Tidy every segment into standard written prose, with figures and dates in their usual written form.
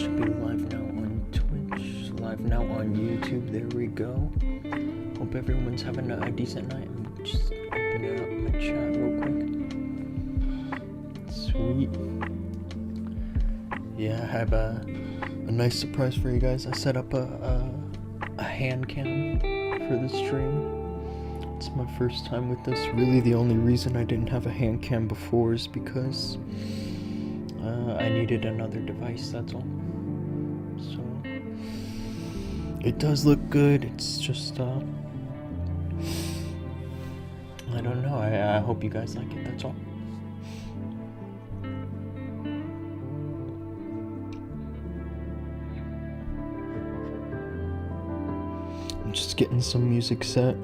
should be live now on Twitch, live now on YouTube. There we go. Hope everyone's having a decent night. I'm just opening up my chat real quick. Sweet. Yeah, I have a nice surprise for you guys. I set up a hand cam for the stream. It's my first time with this. Really, the only reason I didn't have a hand cam before is because I needed another device, that's all. So, it does look good. It's just, I don't know. I hope you guys like it, that's all. I'm just getting some music set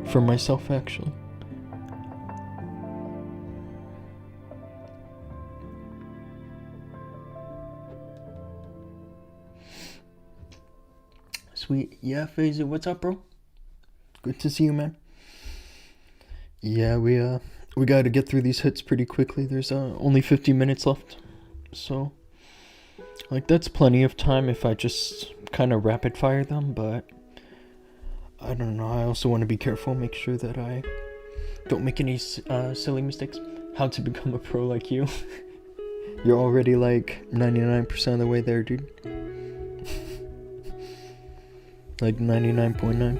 for myself, actually. Sweet. Yeah, Phaser, what's up, bro? Good to see you, man. Yeah, we gotta get through these hits pretty quickly. There's only 50 minutes left. So, like, that's plenty of time if I just kind of rapid fire them, but I don't know. I also want to be careful, make sure that I don't make any silly mistakes. How to become a pro like you. You're already like 99% of the way there, dude. Like 99.9.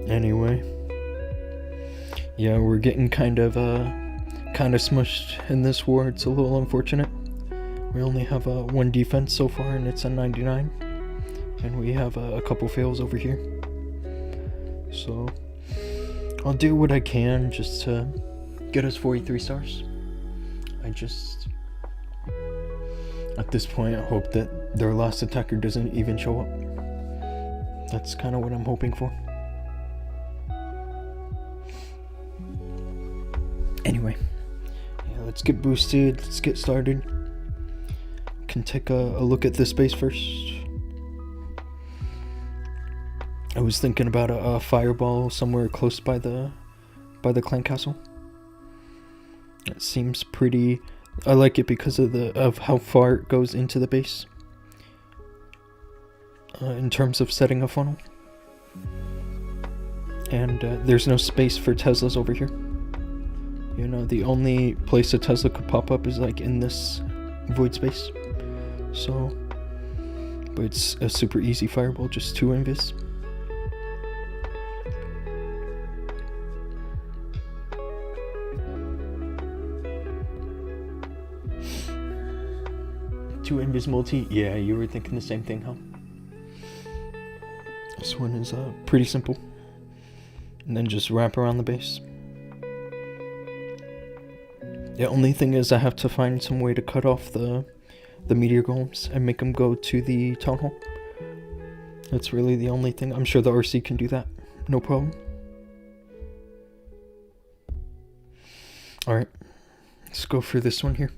Anyway. Yeah, we're getting kind of smushed in this war. It's a little unfortunate. We only have one defense so far, and it's a 99. And we have a couple fails over here. So, I'll do what I can just to get us 43 stars. At this point, I hope that their last attacker doesn't even show up. That's kind of what I'm hoping for. Anyway, yeah, let's get boosted. Let's get started. Can take a look at this base first. I was thinking about a fireball somewhere close by the clan castle. It seems pretty. I like it because of how far it goes into the base. In terms of setting a funnel. And there's no space for Teslas over here. You know, the only place a Tesla could pop up is like in this void space. So, but it's a super easy fireball, just 2 invis. Two invis multi? Yeah, you were thinking the same thing, huh? This one is pretty simple. And then just wrap around the base. The only thing is I have to find some way to cut off the meteor golems and make them go to the town hall. That's really the only thing. I'm sure the RC can do that. No problem. Alright. Let's go for this one here.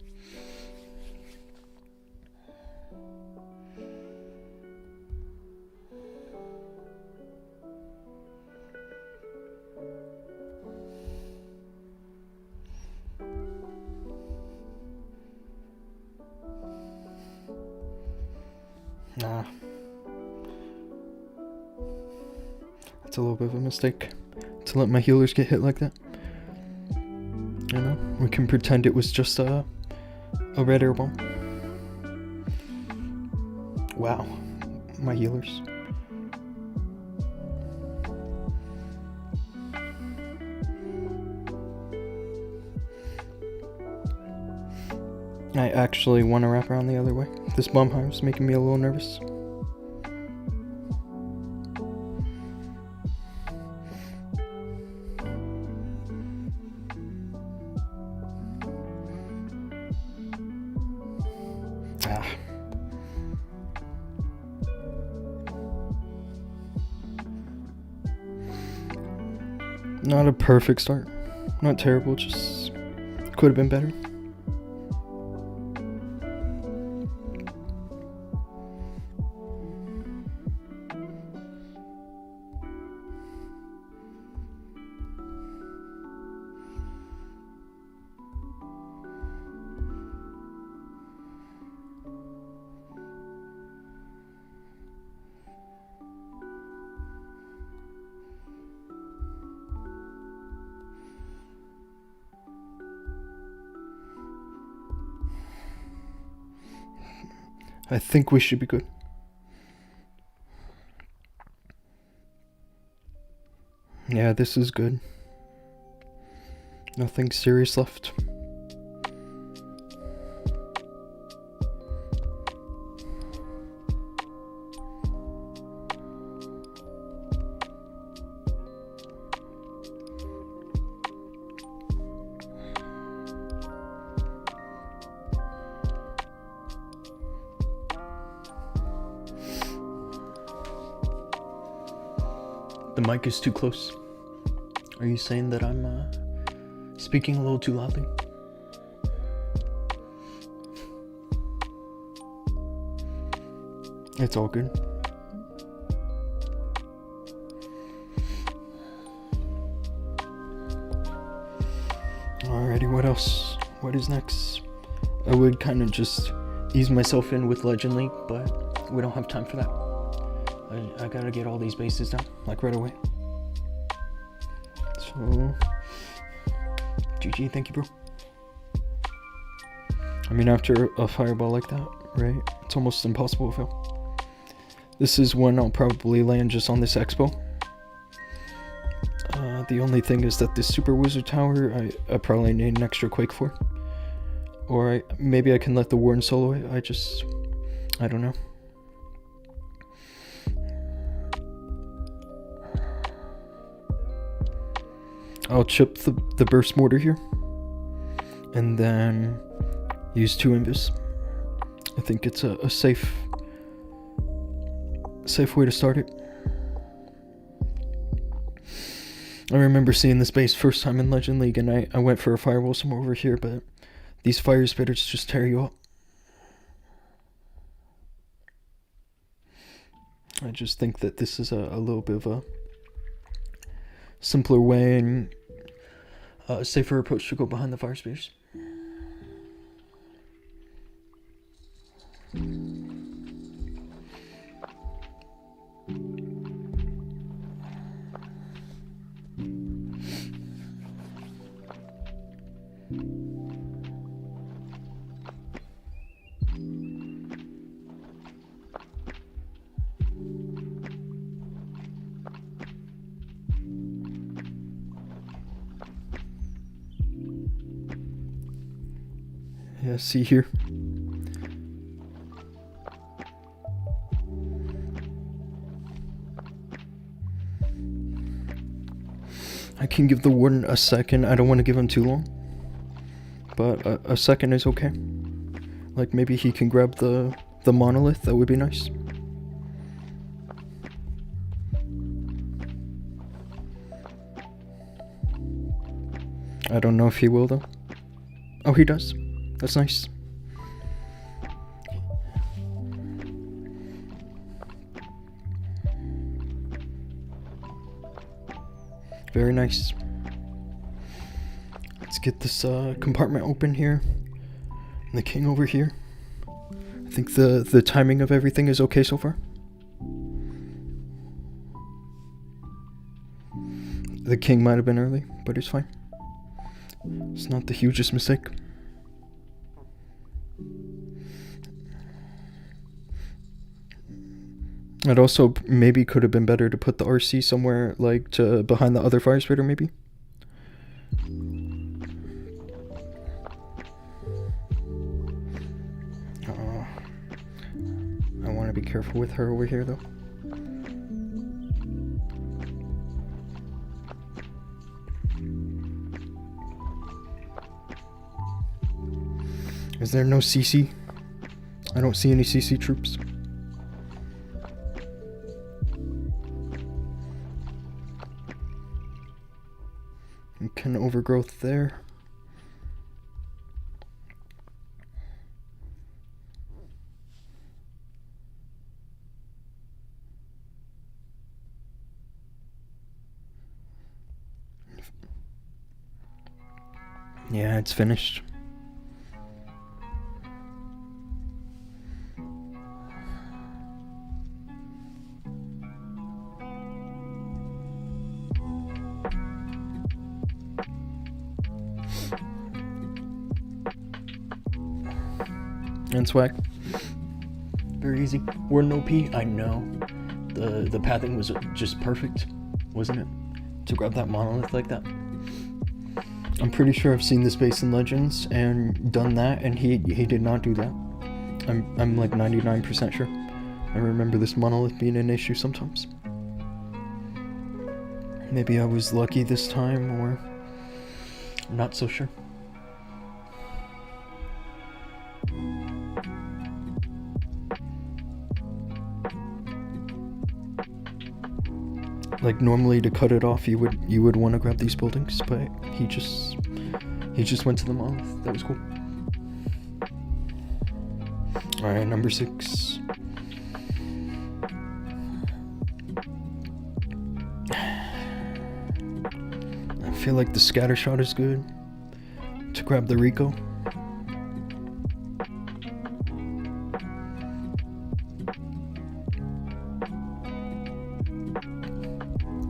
Nah. That's a little bit of a mistake to let my healers get hit like that. You know, we can pretend it was just a red air bomb. Wow, my healers. I actually want to wrap around the other way. This bomb hive is making me a little nervous. Ah. Not a perfect start. Not terrible, just could have been better. I think we should be good. Yeah, this is good. Nothing serious left. The mic is too close. Are you saying that I'm speaking a little too loudly? It's all good. Alrighty, what else? What is next? I would kind of just ease myself in with Legend League, but we don't have time for that. I gotta get all these bases down, like right away. So, GG, thank you, bro. I mean, after a fireball like that, right? It's almost impossible to fail. This is one I'll probably land just on this expo. The only thing is that this Super Wizard Tower, I probably need an extra Quake for. Or maybe I can let the Warden solo it. I don't know. I'll chip the burst mortar here. And then use 2 invis. I think it's a safe way to start it. I remember seeing this base first time in Legend League, and I went for a firewall somewhere over here, but these fire spitters just tear you up. I just think that this is a little bit of a simpler way and a safer approach to go behind the fire spitters. Yeah, see here. I can give the Warden a second. I don't want to give him too long, but a second is okay. Like maybe he can grab the monolith. That would be nice. I don't know if he will though. Oh, he does. That's nice. Very nice. Let's get this compartment open here. And the king over here. I think the timing of everything is okay so far. The king might have been early, but it's fine. It's not the hugest mistake. It also maybe could have been better to put the RC somewhere like to behind the other fire spitter maybe. I want to be careful with her over here though. Is there no CC? I don't see any CC troops. Can overgrowth there. Yeah, it's finished. And swag. Very easy. We're an OP, I know. The pathing was just perfect, wasn't it? To grab that monolith like that. I'm pretty sure I've seen this base in Legends and done that, and he did not do that. I'm like 99% sure. I remember this monolith being an issue sometimes. Maybe I was lucky this time, or I'm not so sure. Like normally to cut it off, you would want to grab these buildings, but he just went to the monolith. That was cool. All right, number 6. I feel like the scatter shot is good to grab the Rico.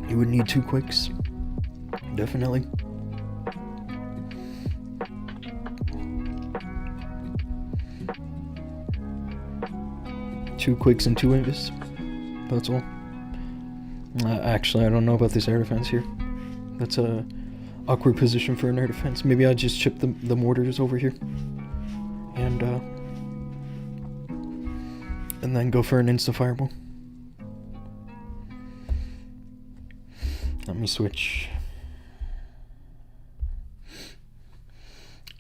You would need 2 quicks, definitely. Two quicks and 2 invis. That's all. Actually, I don't know about this air defense here. That's a awkward position for an air defense. Maybe I'll just chip the mortars over here, and then go for an insta fireball. Let me switch.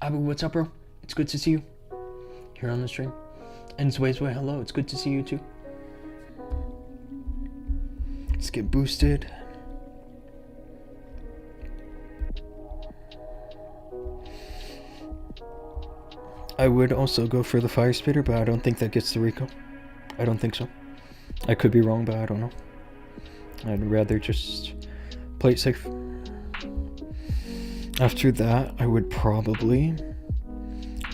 Abu, what's up, bro? It's good to see you here on the stream. And Sway, hello. It's good to see you too. Let's get boosted. I would also go for the fire spitter, but I don't think that gets the Rico. I don't think so. I could be wrong, but I don't know. I'd rather just play it safe. After that, I would probably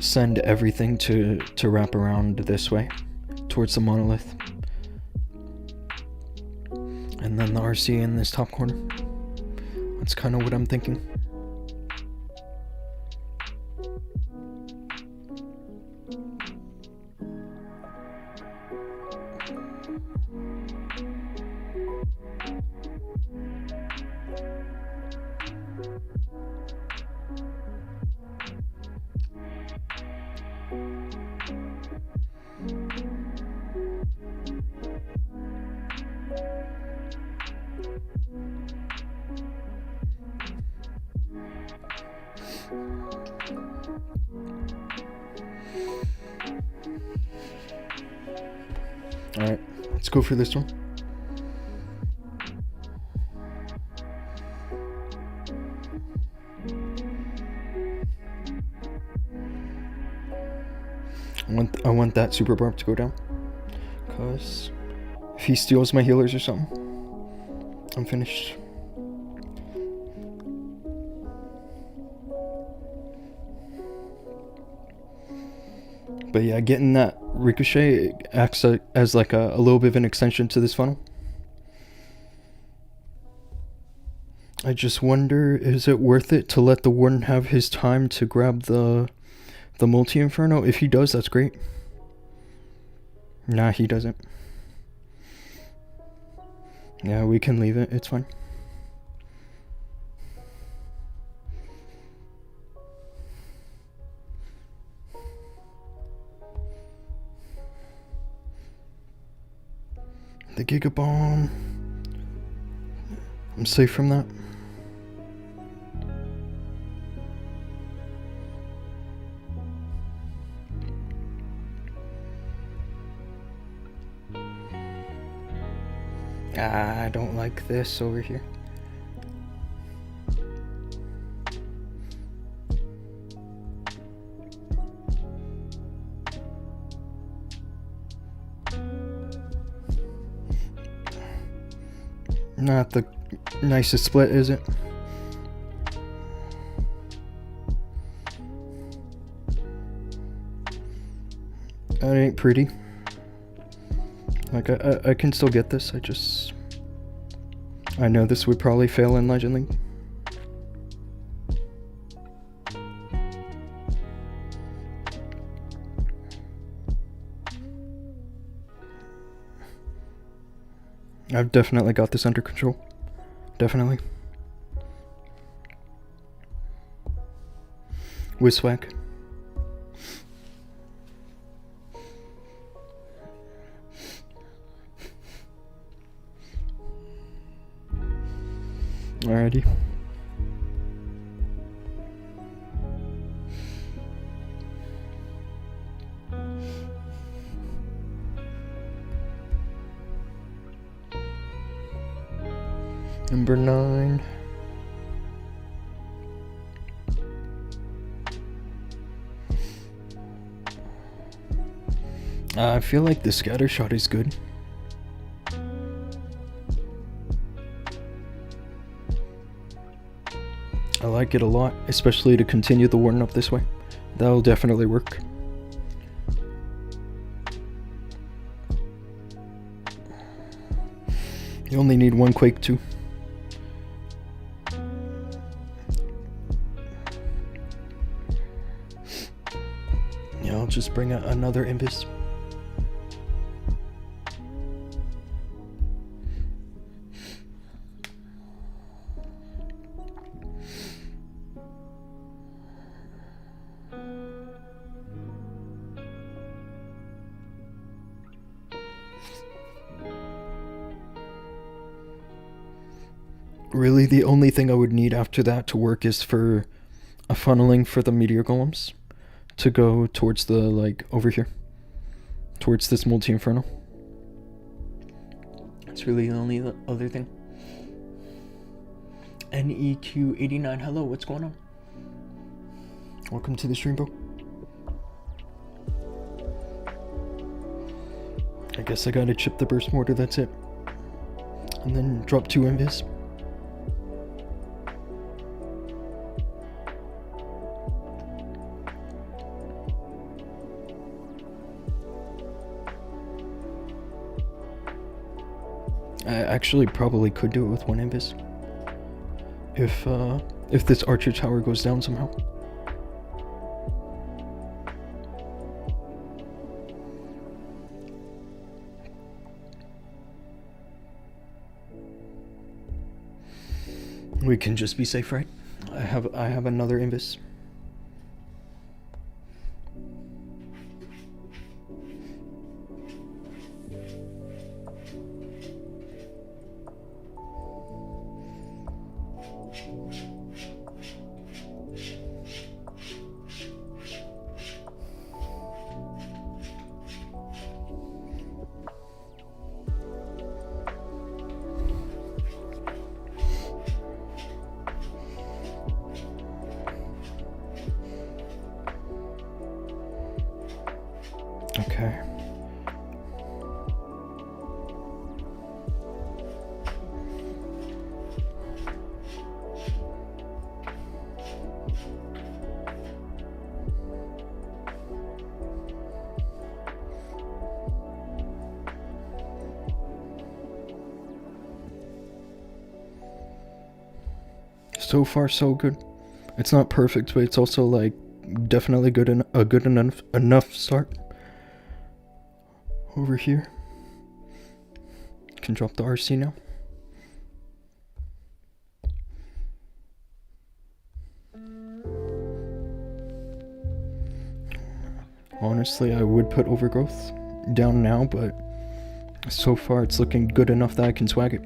send everything to wrap around this way towards the monolith, and then the RC in this top corner. That's kind of what I'm thinking. Alright, let's go for this one. I want that super barb to go down, because if he steals my healers or something, I'm finished. But yeah, getting that ricochet acts as like a little bit of an extension to this funnel. I just wonder, is it worth it to let the warden have his time to grab the multi-inferno? If he does, that's great. Nah, he doesn't. Yeah, we can leave it, it's fine. The Giga Bomb. I'm safe from that. I don't like this over here. Not the nicest split, is it? That ain't pretty. Like, I can still get this, I know this would probably fail in Legend League. I've definitely got this under control. Definitely. With swag. Alrighty. Number 9. I feel like the scatter shot is good. I like it a lot, especially to continue the warden up this way. That'll definitely work. You only need one quake too. Yeah, I'll just bring out another Invis. Really, the only thing I would need after that to work is for a funneling for the meteor golems to go towards the, like, over here. Towards this multi-inferno. That's really the only other thing. NEQ89, hello, what's going on? Welcome to the stream, bro. I guess I gotta chip the burst mortar, that's it. And then drop 2 invis. I actually probably could do it with 1 invis. If this archer tower goes down somehow. We can just be safe, right? I have another invis. Okay. So far, so good. It's not perfect, but it's also like definitely a good enough start. Over here. Can drop the RC now. Honestly, I would put overgrowth down now, but so far it's looking good enough that I can swag it.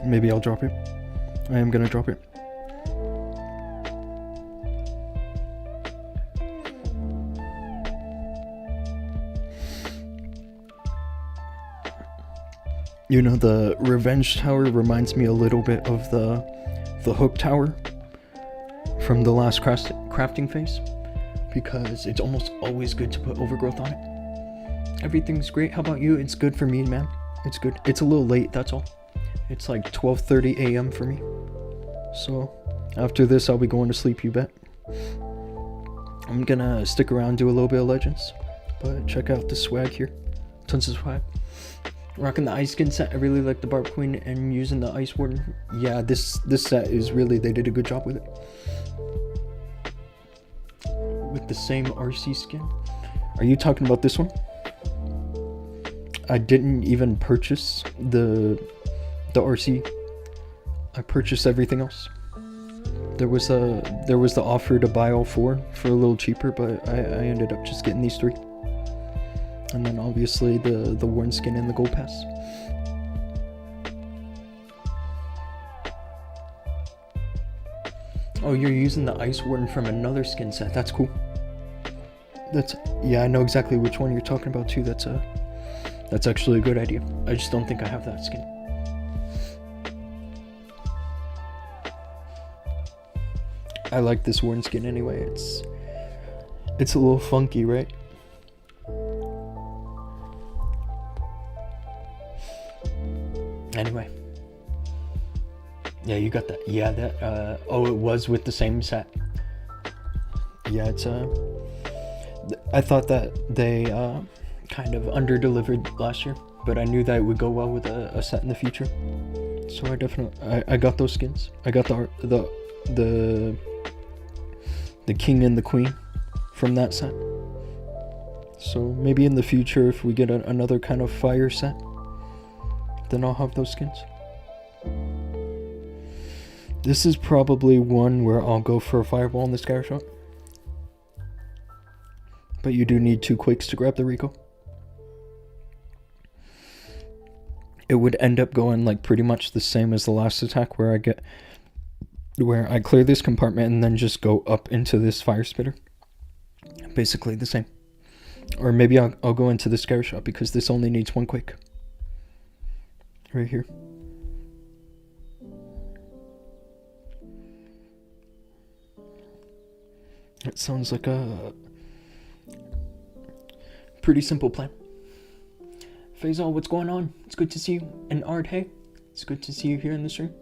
Maybe I'll drop it. I am gonna drop it. You know, the revenge tower reminds me a little bit of the hook tower from the last crafting phase, because it's almost always good to put overgrowth on it. Everything's great. How about you? It's good for me, man. It's good. It's a little late, that's all. It's like 12:30 a.m. for me. So after this, I'll be going to sleep, you bet. I'm gonna stick around, do a little bit of Legends, but check out the swag here. Tons of swag. Rocking the ice skin set. I really like the Barb Queen and using the Ice Warden. Yeah, this set is really, they did a good job with it. With the same RC skin. Are you talking about this one? I didn't even purchase the RC. I purchased everything else. There was the offer to buy all 4 for a little cheaper, but I ended up just getting these 3. And then obviously the Warden skin and the Gold Pass. Oh, you're using the Ice Warden from another skin set. That's cool. Yeah, I know exactly which one you're talking about too. That's actually a good idea. I just don't think I have that skin. I like this Warden skin anyway. It's a little funky, right? Anyway. Yeah, you got that. Yeah, that oh, it was with the same set. Yeah, it's I thought that they kind of under-delivered last year, but I knew that it would go well with a set in the future. So I definitely I got those skins. I got the King and the Queen from that set. So maybe in the future, if we get another kind of fire set, then I'll have those skins. This is probably one where I'll go for a fireball in the scatter shot. But you do need 2 quakes to grab the Rico. It would end up going like pretty much the same as the last attack, where I clear this compartment and then just go up into this fire spitter. Basically the same. Or maybe I'll go into the scare shot because this only needs 1 quake. Right here. It sounds like a pretty simple plan. Faisal, what's going on? It's good to see you. And Art, hey, it's good to see you here in the stream.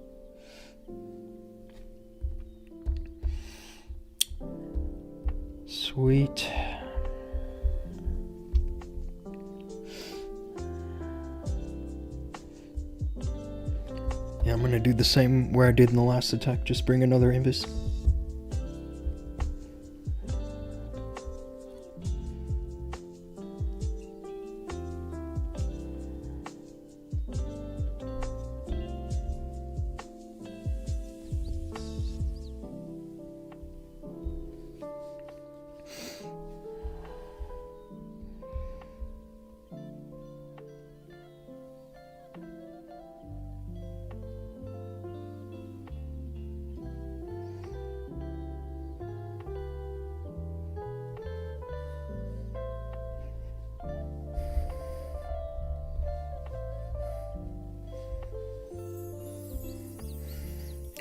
Sweet. Yeah, I'm gonna do the same where I did in the last attack. Just bring another Invis.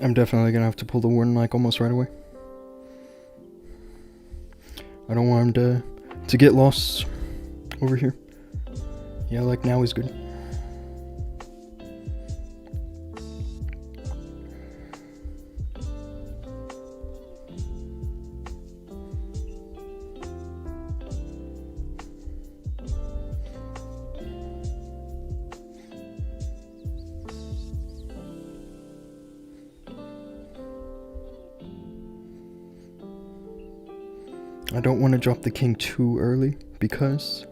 I'm definitely gonna have to pull the Warden like almost right away. I don't want him to get lost over here. Yeah, like now is good. I don't want to drop the king too early because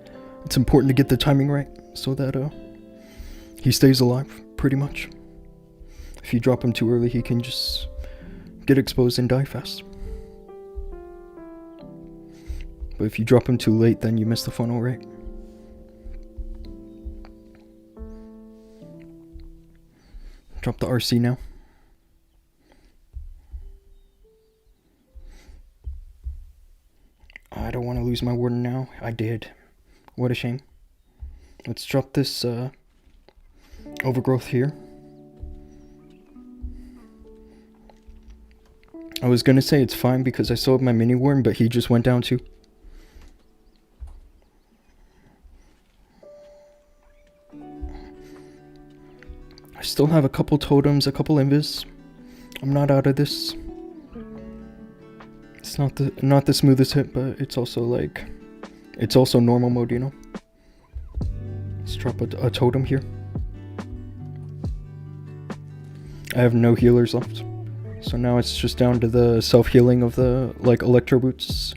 it's important to get the timing right so that he stays alive pretty much. If you drop him too early, he can just get exposed and die fast. But if you drop him too late, then you miss the funnel, right? Drop the RC now. I don't want to lose my Warden now. I did. What a shame. Let's drop this overgrowth here. I was gonna say it's fine because I still have my mini Warden, but he just went down too. I still have a couple totems, a couple invis. I'm not out of this. It's not the smoothest hit, but it's also like, it's also normal mode, you know. Let's drop a totem here. I have no healers left, so now it's just down to the self-healing of the like electro boots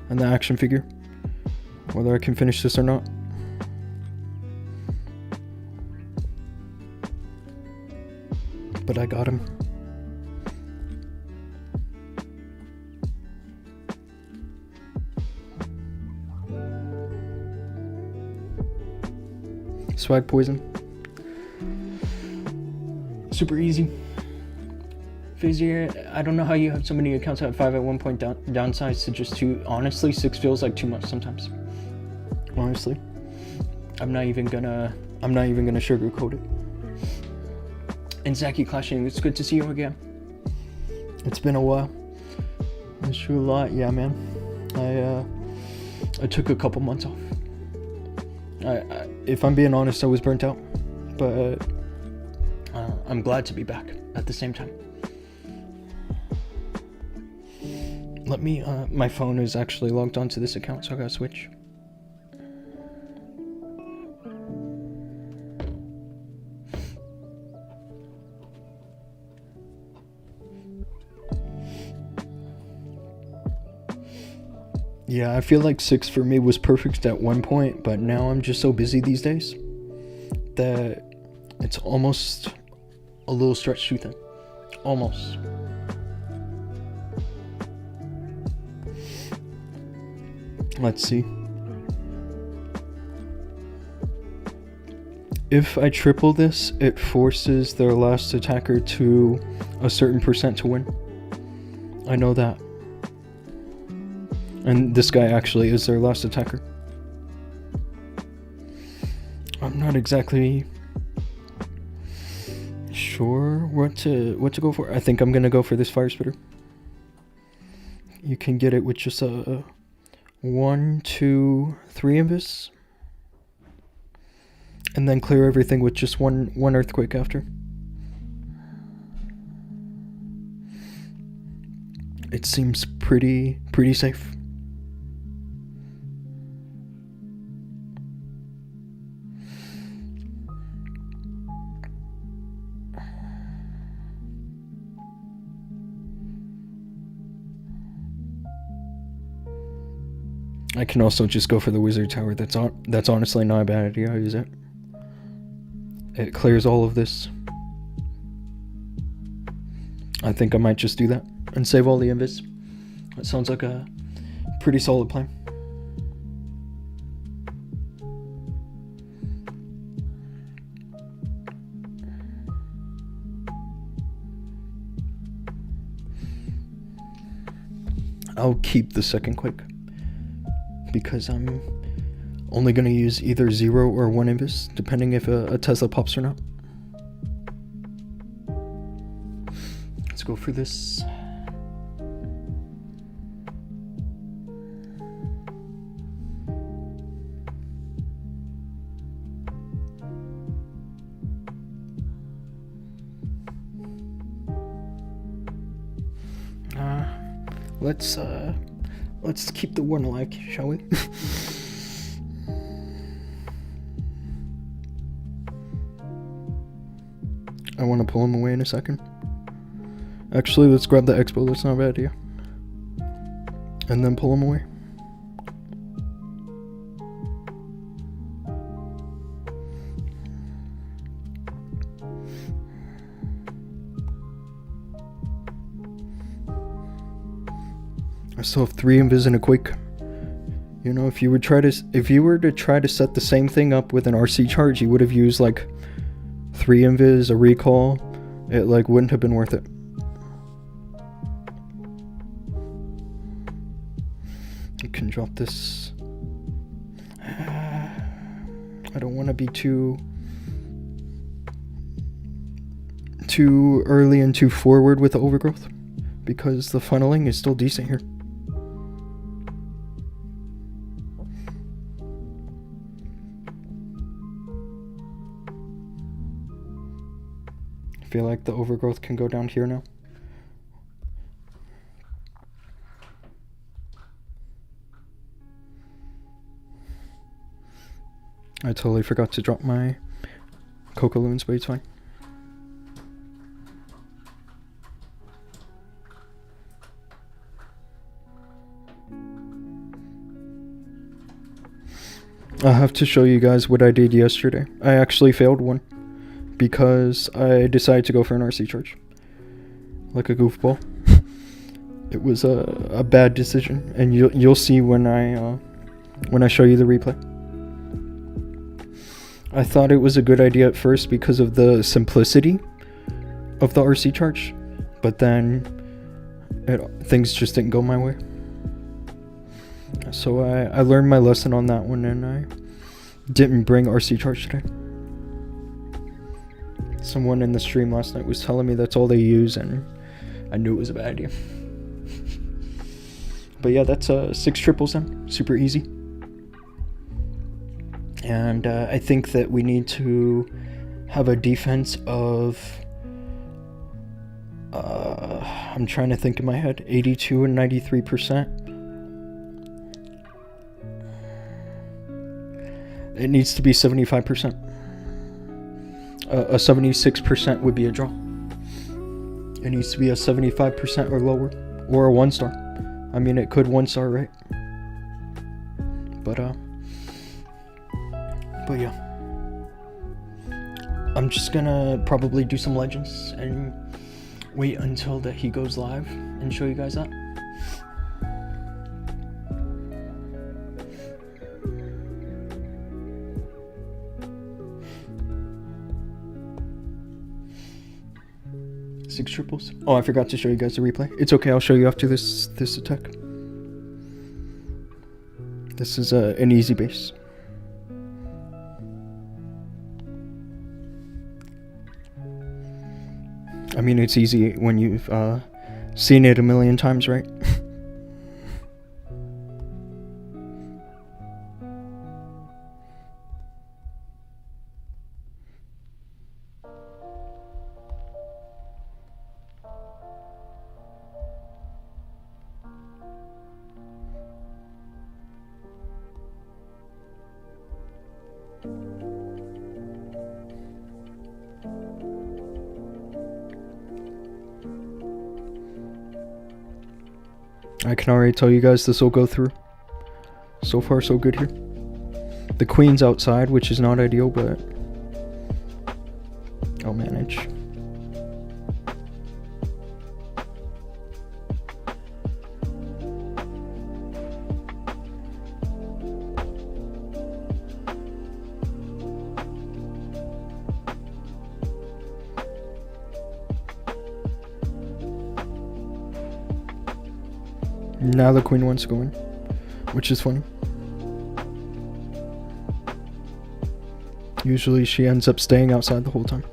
and the action figure, whether I can finish this or not. But I got him. Swag poison. Super easy. Phasier, I don't know how you have so many accounts at 5 at one point downsize to just 2. Honestly, 6 feels like too much sometimes. Honestly. I'm not even gonna sugarcoat it. And Zaki Clashing, it's good to see you again. It's been a while. Miss you a lot, yeah man. I took a couple months off. If I'm being honest, I was burnt out, but I'm glad to be back at the same time. Let me, my phone is actually logged onto this account, so I gotta switch. Yeah, I feel like 6 for me was perfect at one point, but now I'm just so busy these days that it's almost a little stretched too thin. Almost. Let's see. If I triple this, it forces their last attacker to a certain percent to win. I know that. And this guy actually is their last attacker. I'm not exactly sure what to go for. I think I'm gonna go for this fire spitter. You can get it with just a 1, 2, 3 invis, and then clear everything with just one earthquake after. It seems pretty safe. I can also just go for the wizard tower. That's honestly not a bad idea. I use it. It clears all of this. I think I might just do that and save all the invis. That sounds like a pretty solid plan. I'll keep the second quick, because I'm only going to use either 0 or 1 invis, depending if a Tesla pops or not. Let's go for this. Let's keep the one alive, shall we? I want to pull him away in a second. Actually, let's grab the expo. That's not a bad idea. And then pull him away. I still have 3 invis and a quake. You know, if you were to try to set the same thing up with an RC charge, you would have used like 3 invis, a recall. It like wouldn't have been worth it. You can drop this. I don't want to be too early and too forward with the overgrowth, because the funneling is still decent here. I feel like the overgrowth can go down here now. I totally forgot to drop my Coca Loons, but it's fine. I have to show you guys what I did yesterday. I actually failed one because I decided to go for an RC charge. Like a goofball. It was a bad decision, and you'll see when I show you the replay. I thought it was a good idea at first because of the simplicity of the RC charge, but then things just didn't go my way. So I learned my lesson on that one, and I didn't bring RC charge today. Someone in the stream last night was telling me that's all they use, and I knew it was a bad idea. But yeah, that's 6 triples then. Super easy. And I think that we need to have a defense of... I'm trying to think in my head. 82 and 93%. It needs to be 75%. A 76% would be a draw. It needs to be a 75% or lower. Or a 1-star. I mean, it could 1-star, right? But yeah. I'm just gonna probably do some legends and wait until that he goes live and show you guys that. Six triples. Oh, I forgot to show you guys the replay. It's okay, I'll show you after this attack. This is an easy base. I mean, it's easy when you've seen it a million times, right? I can already tell you guys this will go through. So far, so good here. The queen's outside, which is not ideal, but I'll manage. Now the queen wants to go in, which is funny. Usually she ends up staying outside the whole time.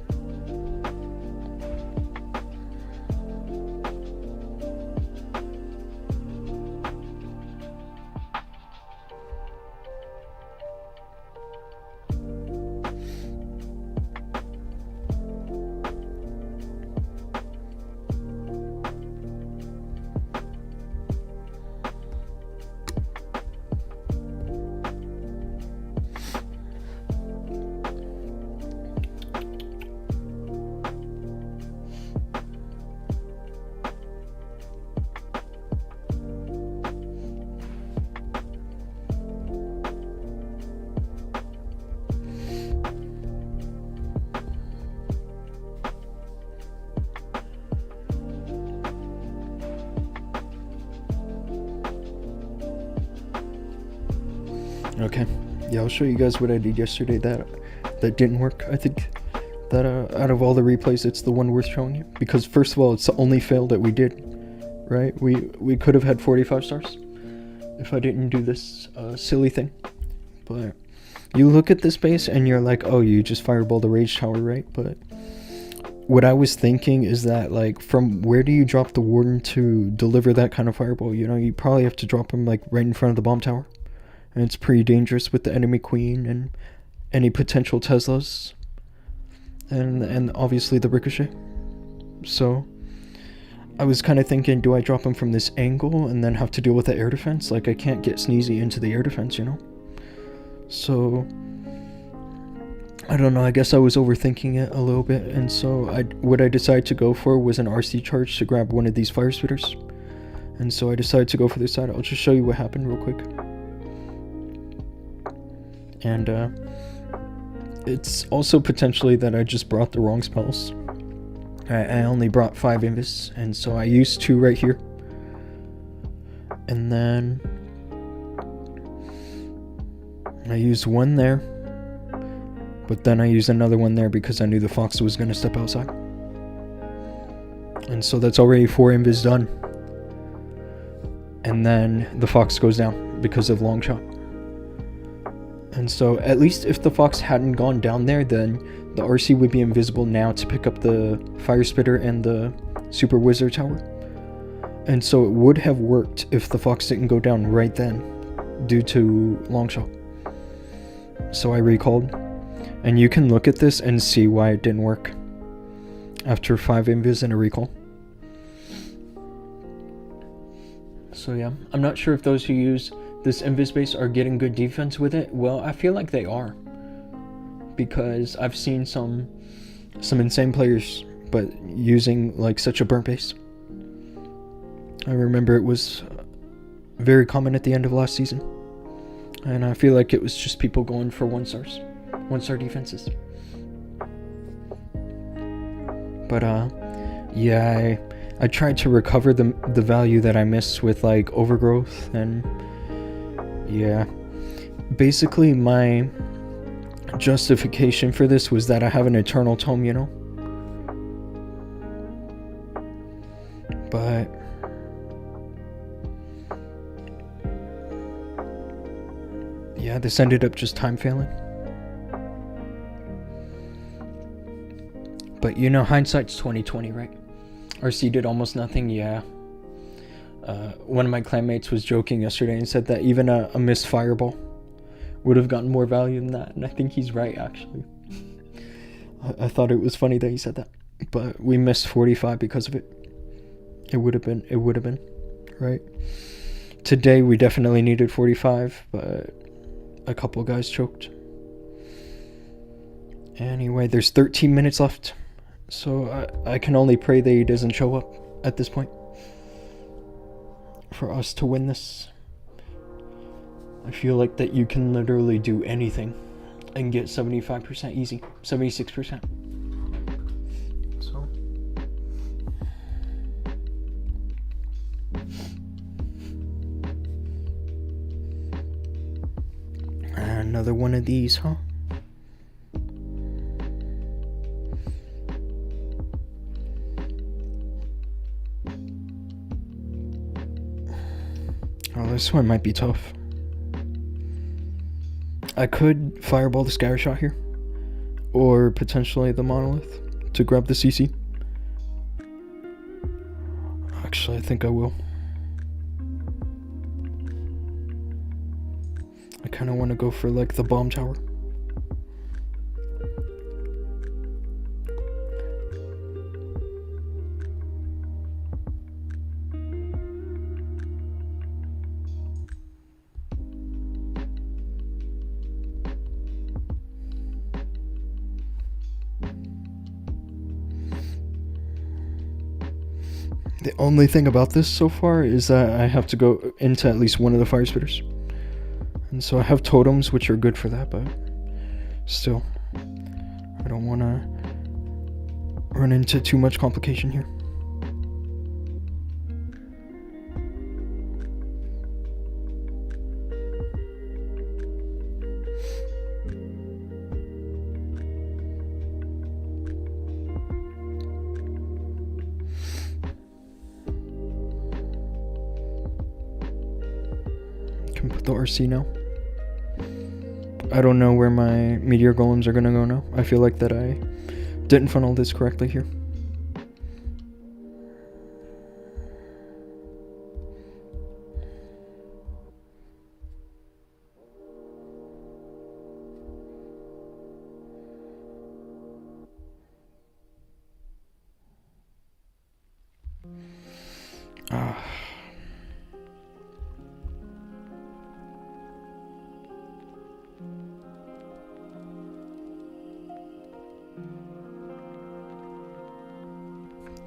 Okay, yeah, I'll show you guys what I did yesterday that didn't work. I think that out of all the replays, it's the one worth showing you, because first of all, it's the only fail that we did, right? We could have had 45 stars if I didn't do this silly thing. But you look at this base and you're like, oh, you just fireball the rage tower, right? But what I was thinking is that, like, from where do you drop the warden to deliver that kind of fireball? You know, you probably have to drop him like right in front of the bomb tower. And it's pretty dangerous with the enemy queen and any potential Teslas. And obviously the ricochet. So I was kind of thinking, do I drop him from this angle and then have to deal with the air defense? Like, I can't get Sneezy into the air defense, you know? So I don't know, I guess I was overthinking it a little bit, and so what I decided to go for was an RC charge to grab one of these fire spitters. And so I decided to go for this side. I'll just show you what happened real quick. And it's also potentially that I just brought the wrong spells. I only brought 5 invis, and so I used 2 right here. And then I used 1 there, but then I used another one there because I knew the fox was going to step outside. And so that's already 4 invis done. And then the fox goes down because of long shot. And so at least if the fox hadn't gone down there, then the RC would be invisible now to pick up the fire spitter and the super wizard tower. And so it would have worked if the fox didn't go down right then due to long shot. So I recalled, and you can look at this and see why it didn't work after 5 invis and a recall. So yeah, I'm not sure if those who use this invis base are getting good defense with it. Well, I feel like they are, because I've seen some insane players, but using like such a burnt base. I remember it was very common at the end of last season, and I feel like it was just people going for 1-star defenses. But yeah, I tried to recover the value that I missed with like overgrowth, and yeah, basically my justification for this was that I have an eternal tome, you know. But yeah, this ended up just time failing. But you know, hindsight's 20/20, right? RC did almost nothing, yeah. One of my clanmates was joking yesterday and said that even a missed fireball would have gotten more value than that, and I think he's right, actually. I thought it was funny that he said that, but we missed 45 because of it. It would have been, right? Today we definitely needed 45, but a couple guys choked. Anyway, there's 13 minutes left, so I can only pray that he doesn't show up at this point for us to win this. I feel like that you can literally do anything and get 75% easy, 76%. So another one of these, huh? Oh, this one might be tough. I could fireball the scatter shot here, or potentially the monolith to grab the CC. Actually, I think I will. I kind of want to go for like the bomb tower. The only thing about this so far is that I have to go into at least one of the fire spitters. And so I have totems, which are good for that, but still, I don't want to run into too much complication here. Can put the RC now. I don't know where my meteor golems are gonna go now. I feel like that I didn't funnel this correctly here.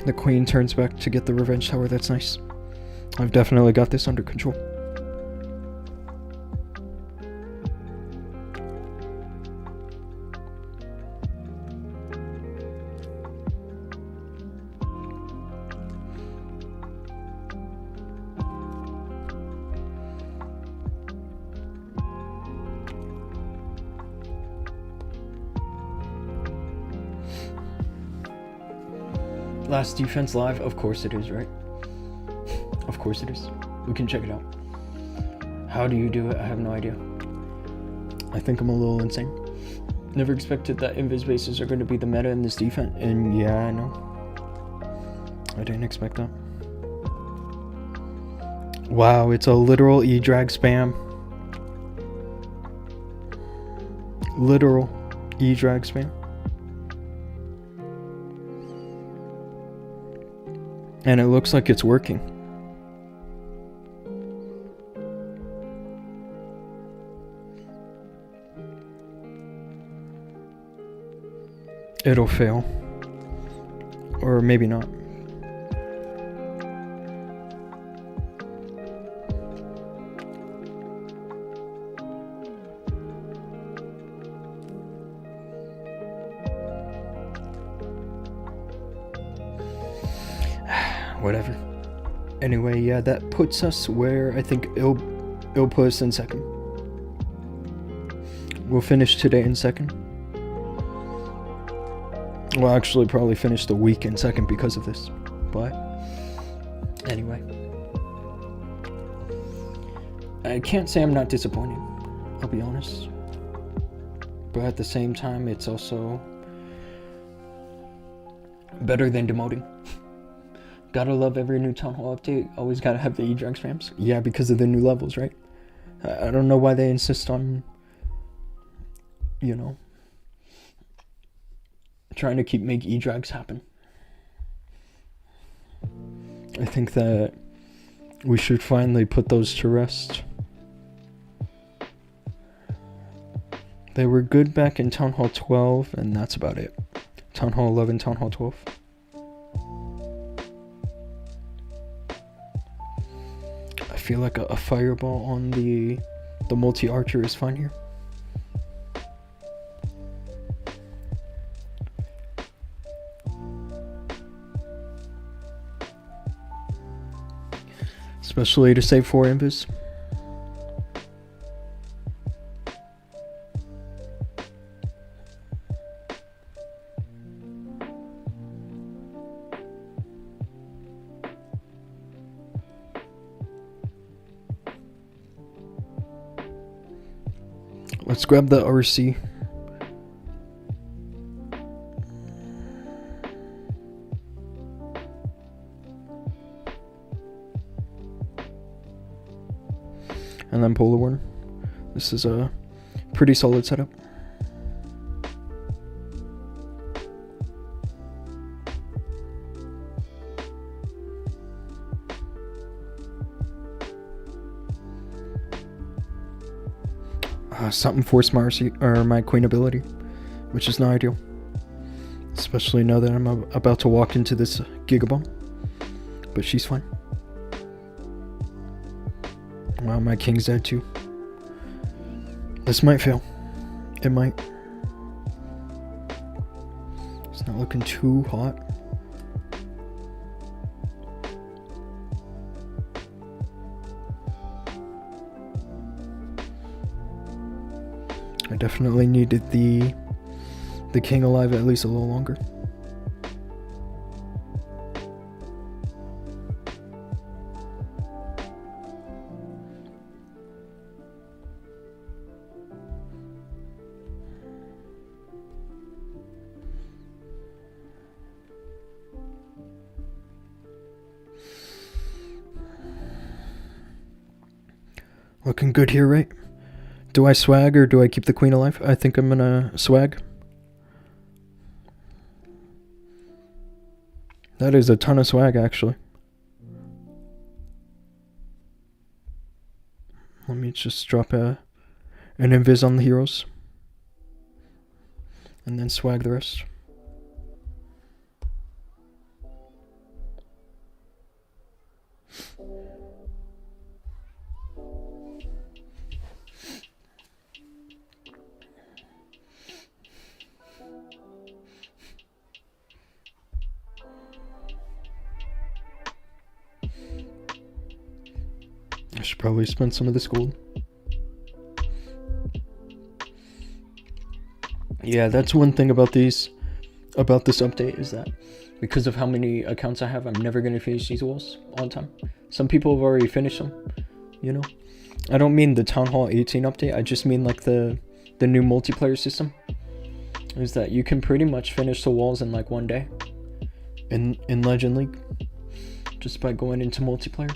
The queen turns back to get the revenge tower. That's nice. I've definitely got this under control. Last defense live? Of course it is, right? Of course it is. We can check it out. How do you do it? I have no idea. I think I'm a little insane. Never expected that invis bases are going to be the meta in this defense, and yeah, I know. I didn't expect that. Wow, it's a literal E-drag spam. Literal E-drag spam. And it looks like it's working. It'll fail. Or maybe not. Whatever. Anyway, yeah, that puts us where I think it'll put us in second. We'll finish today in second. We'll actually probably finish the week in second because of this. But anyway, I can't say I'm not disappointed. I'll be honest. But at the same time, it's also better than demoting. Gotta love every new Town Hall update. Always gotta have the E-drag spams. Yeah, because of the new levels, right? I don't know why they insist on, you know, trying to make E-drags happen. I think that we should finally put those to rest. They were good back in Town Hall 12, and that's about it. Town Hall 11, Town Hall 12. I feel like a fireball on the multi-archer is fine here. Especially to save 4 invis. Let's grab the RC. And then Polar Warden. This is a pretty solid setup. Something forced my RC, or my queen ability, which is not ideal. Especially now that I'm about to walk into this Gigabomb. But she's fine. Wow, my king's dead too. This might fail. It might. It's not looking too hot. I definitely needed the king alive at least a little longer. Looking good here, right? Do I swag or do I keep the queen alive? I think I'm gonna swag. That is a ton of swag, actually. Let me just drop an invis on the heroes. And then swag the rest. should probably spend some of this gold. Yeah, that's one thing about this update, is that because of how many accounts I have, I'm never going to finish these walls on time. Some people have already finished them, you know? I don't mean the Town Hall 18 update, I just mean like the new multiplayer system. Is that you can pretty much finish the walls in like one day in Legend League, just by going into multiplayer.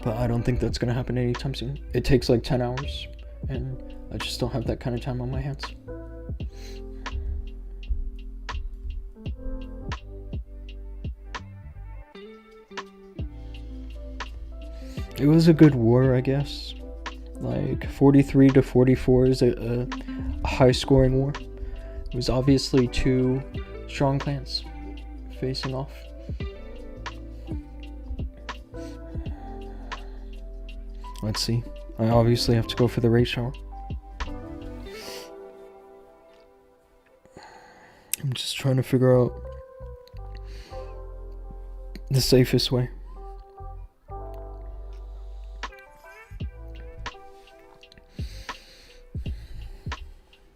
But I don't think that's going to happen anytime soon. It takes like 10 hours, and I just don't have that kind of time on my hands. It was a good war, I guess. Like 43 to 44 is a high scoring war. It was obviously two strong clans facing off. Let's see. I obviously have to go for the raid shower. I'm just trying to figure out the safest way.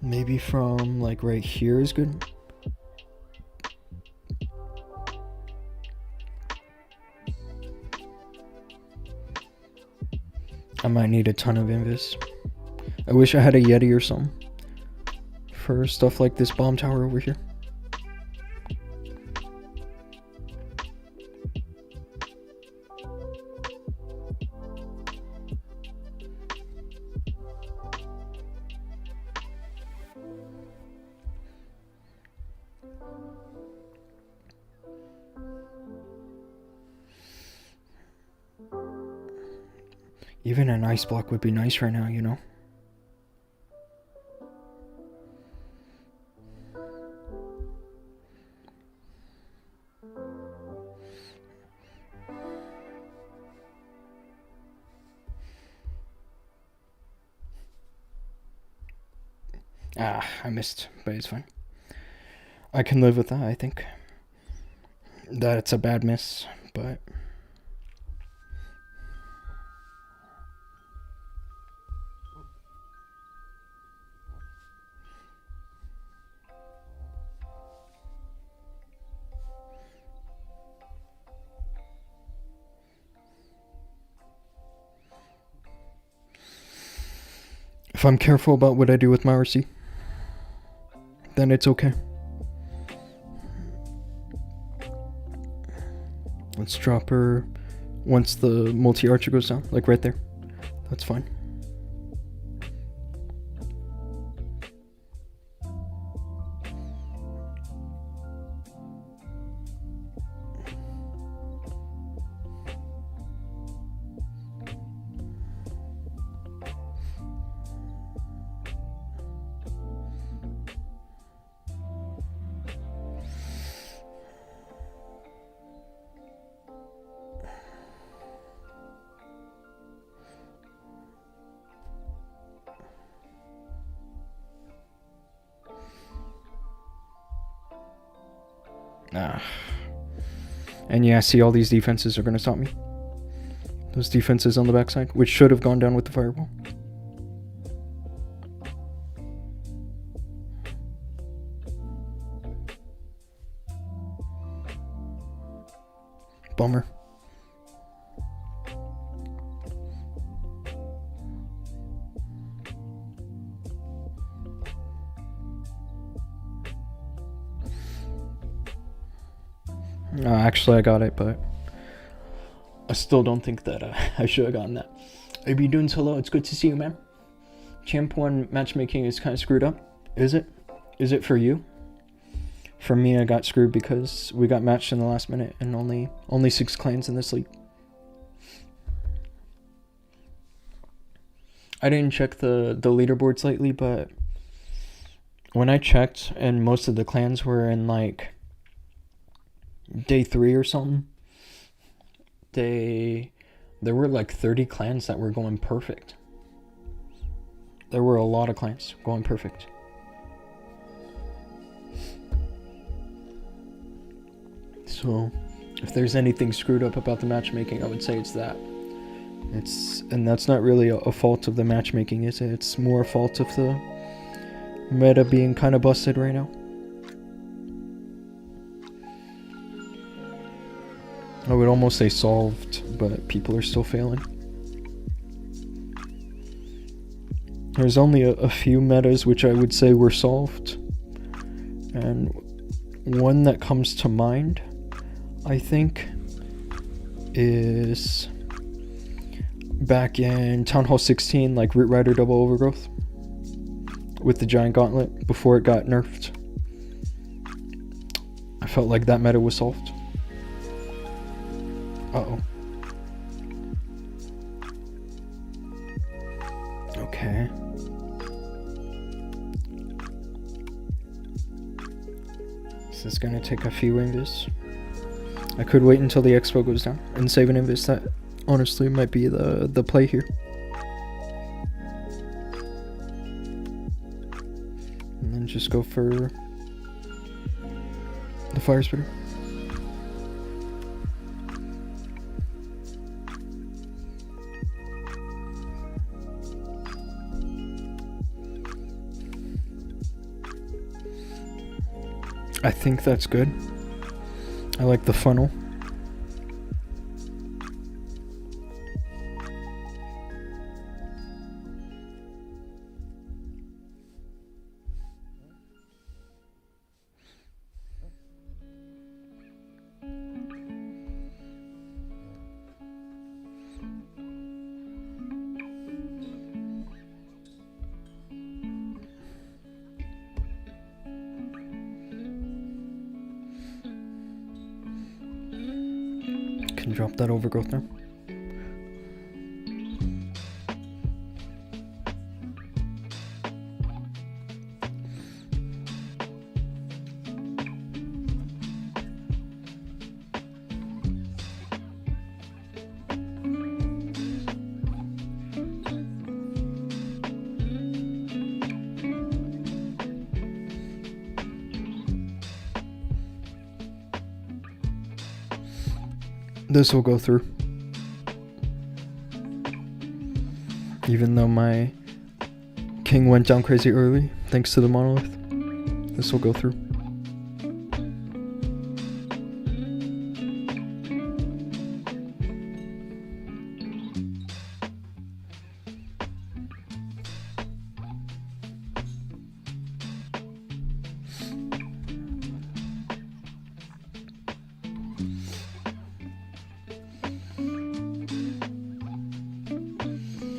Maybe from like right here is good. I might need a ton of invis. I wish I had a Yeti or something for stuff like this bomb tower over here. Even an ice block would be nice right now, you know? I missed, but it's fine. I can live with that, I think. That's a bad miss, but... if I'm careful about what I do with my RC, then it's okay. Let's drop her once the multi-archer goes down, like right there. That's fine. And yeah, see, all these defenses are going to stop me. Those defenses on the backside, which should have gone down with the fireball. Bummer. Actually, I got it, but I still don't think that I should have gotten that. Are you doing solo? It's good to see you, man. Champ 1 matchmaking is kind of screwed up. Is it? Is it for you? For me, I got screwed because we got matched in the last minute and only 6 clans in this league. I didn't check the leaderboards lately, but when I checked and most of the clans were in like day 3 or something, there were like 30 clans that were going perfect. There were a lot of clans going perfect. So If there's anything screwed up about the matchmaking, I would say it's that. And that's not really a fault of the matchmaking, is it? It's more a fault of the meta being kind of busted right now. I would almost say solved, but people are still failing. There's only a few metas which I would say were solved. And one that comes to mind, I think, is back in Town Hall 16, like Root Rider Double Overgrowth with the Giant Gauntlet before it got nerfed. I felt like that meta was solved. Uh-oh. Okay. This is gonna take a few invis. I could wait until the expo goes down and save an invis. That honestly might be the play here. And then just go for the Fire Spitter. I think that's good. I like the funnel. Can drop that overgrowth now. This will go through. Even though my king went down crazy early, thanks to the monolith, this will go through.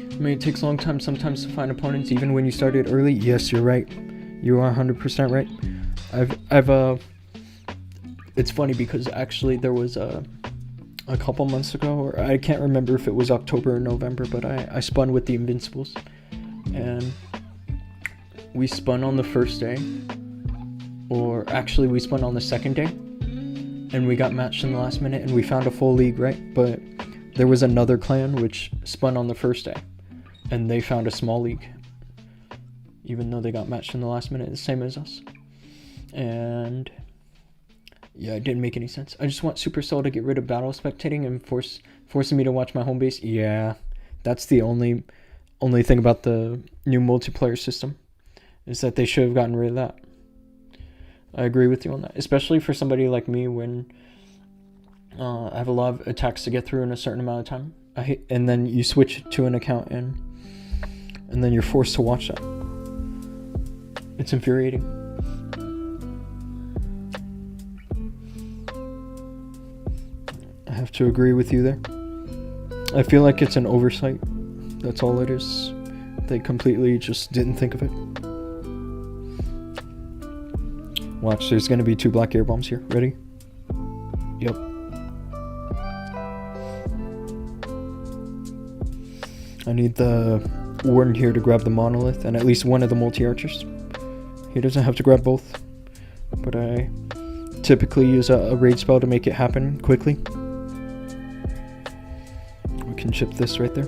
I mean, it takes a long time sometimes to find opponents, even when you started early. Yes, you're right. You are 100% right. It's funny because actually there was a couple months ago, or I can't remember if it was October or November, but I spun with the Invincibles. And we spun on the first day, or actually we spun on the second day, and we got matched in the last minute, and we found a full league, right? But there was another clan which spun on the first day, and they found a small league, even though they got matched in the last minute, the same as us. And yeah, it didn't make any sense. I just want Supercell to get rid of battle spectating and forcing me to watch my home base. Yeah, that's the only thing about the new multiplayer system, is that they should have gotten rid of that. I agree with you on that, especially for somebody like me when I have a lot of attacks to get through in a certain amount of time. And then you switch to an account and then you're forced to watch that. It's infuriating. I have to agree with you there. I feel like it's an oversight. That's all it is. They completely just didn't think of it. Watch, there's gonna be 2 black air bombs here. Ready? Yep. I need the Warden here to grab the monolith and at least one of the multi-archers. He doesn't have to grab both, but I typically use a raid spell to make it happen quickly. We can chip this right there.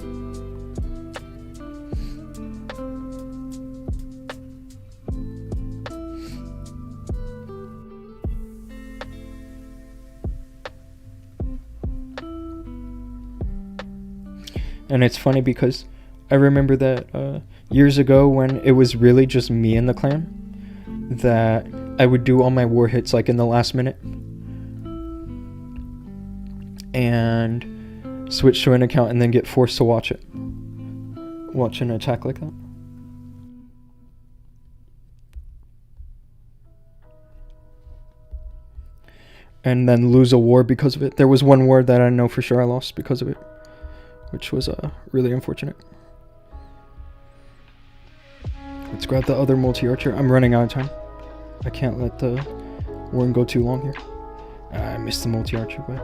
And it's funny because I remember that years ago when it was really just me in the clan, that I would do all my war hits like in the last minute and switch to an account and then get forced to watch an attack like that. And then lose a war because of it. There was one war that I know for sure I lost because of it, which was really unfortunate. Let's grab the other multi-archer. I'm running out of time. I can't let the warren go too long here. I missed the multi-archer, but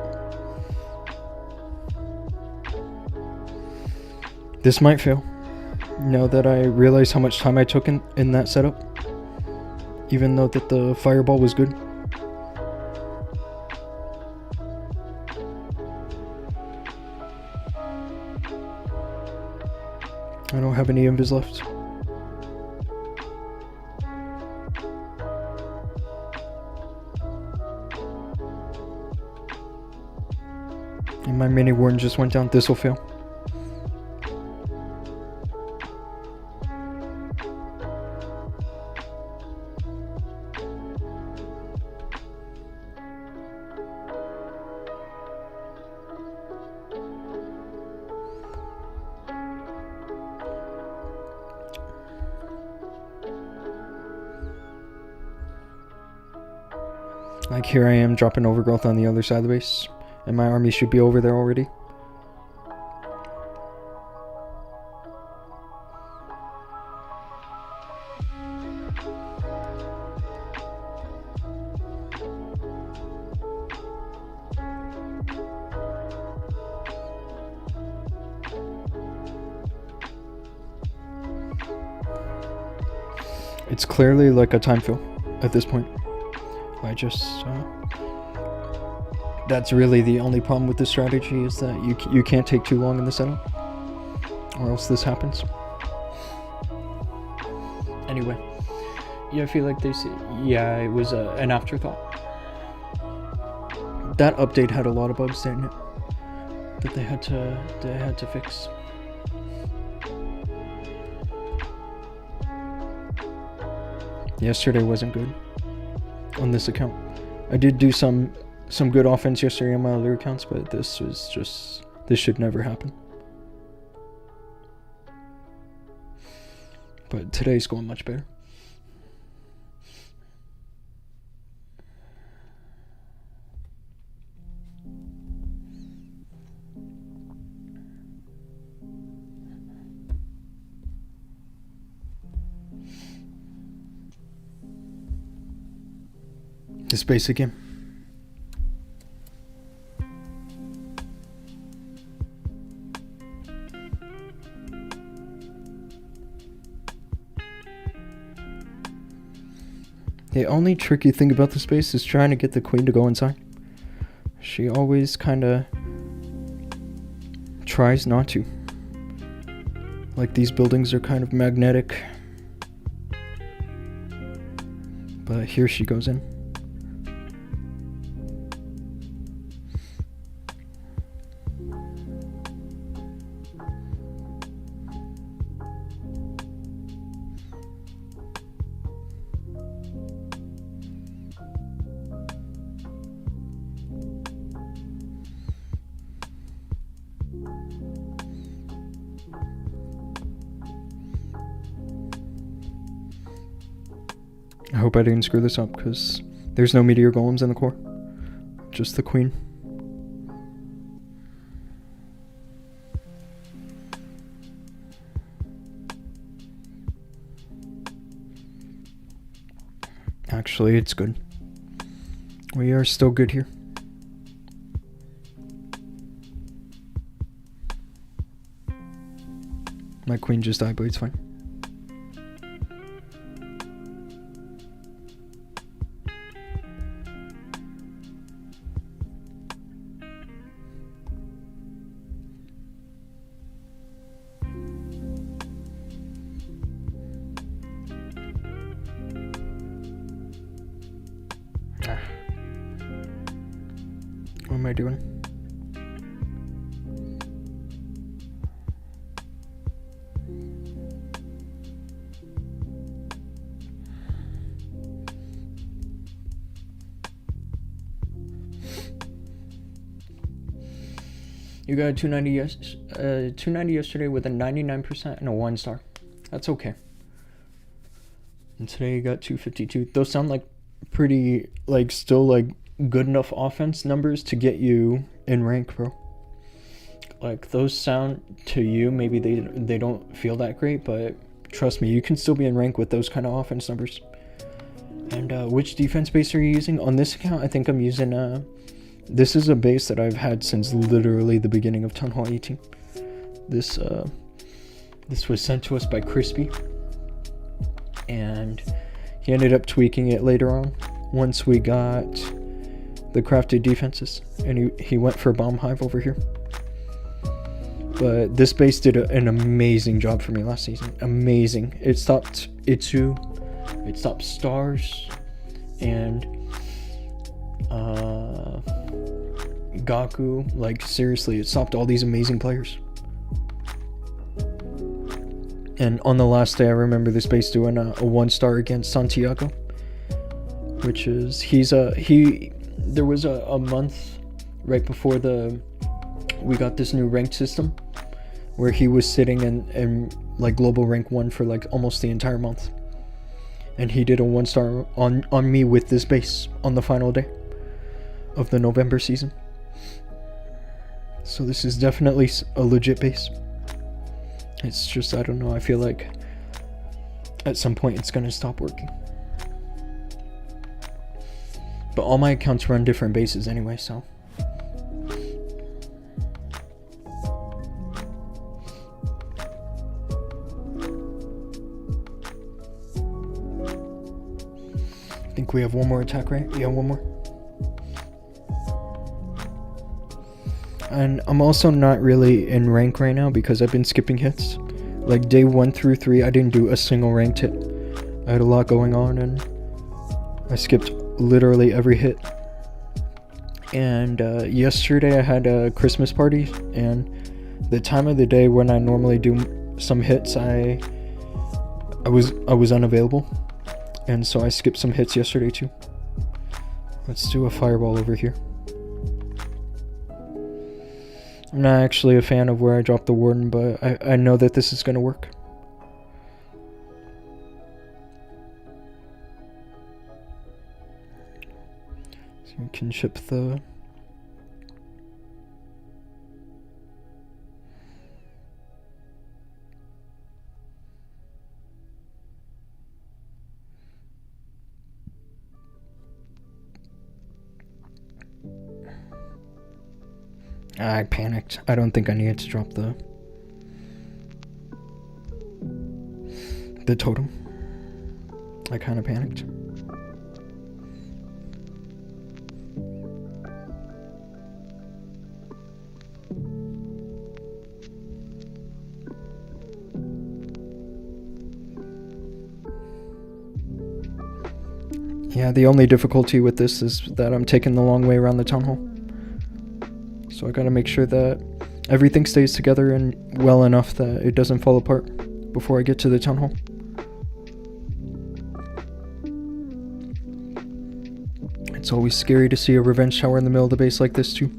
this might fail. Now that I realize how much time I took in that setup, even though that the fireball was good. I don't have any invis left. And my mini warden just went down. This will fail. Like here I am dropping overgrowth on the other side of the base, and my army should be over there already. It's clearly like a time fill at this point. I just that's really the only problem with this strategy, is that you can't take too long in the setup, or else this happens. Anyway, yeah, I feel like it was an afterthought. That update had a lot of bugs in it that they had to fix. Yesterday wasn't good on this account. I did do some good offense yesterday on my other accounts, but this should never happen. But today's going much better. This basic game. The only tricky thing about this base is trying to get the queen to go inside. She always kinda tries not to. Like, these buildings are kind of magnetic. But here she goes in. I hope I didn't screw this up, because there's no meteor golems in the core. Just the queen. Actually, it's good. We are still good here. My queen just died, but it's fine. What am I doing? You got a 290 yesterday with a 99% and a 1 star. That's okay. And today you got 252. Those sound like pretty, like, still, like, good enough offense numbers to get you in rank, bro. Like, those sound to you, maybe they don't feel that great, but trust me, you can still be in rank with those kind of offense numbers. And which defense base are you using? On this account, I think I'm using, this is a base that I've had since literally the beginning of Town Hall 18. This was sent to us by Crispy, and he ended up tweaking it later on once we got the crafted defenses, and he went for Bomb Hive over here. But this base did an amazing job for me last season. Amazing. It stopped Itsu, it stopped Stars, and Gaku. Like, seriously, it stopped all these amazing players. And on the last day, I remember this base doing a 1 star against Santiago, which is there was a month right before we got this new ranked system where he was sitting in like global rank 1 for like almost the entire month, and he did a 1 star on me with this base on the final day of the November season. So this is definitely a legit base. It's just, I don't know, I feel like at some point it's gonna stop working. But all my accounts run different bases anyway, so. I think we have one more attack, right? Yeah, one more. And I'm also not really in rank right now because I've been skipping hits. Like day 1 through 3, I didn't do a single ranked hit. I had a lot going on and I skipped literally every hit. And yesterday I had a Christmas party, and the time of the day when I normally do some hits, I was unavailable, and so I skipped some hits yesterday too. Let's do a fireball over here. I'm not actually a fan of where I dropped the warden, but I know that this is going to work. So you can ship the... I panicked. I don't think I needed to drop the totem. I kind of panicked. Yeah, the only difficulty with this is that I'm taking the long way around the town hall. So I gotta make sure that everything stays together and well enough that it doesn't fall apart before I get to the town hall. It's always scary to see a revenge tower in the middle of the base like this too.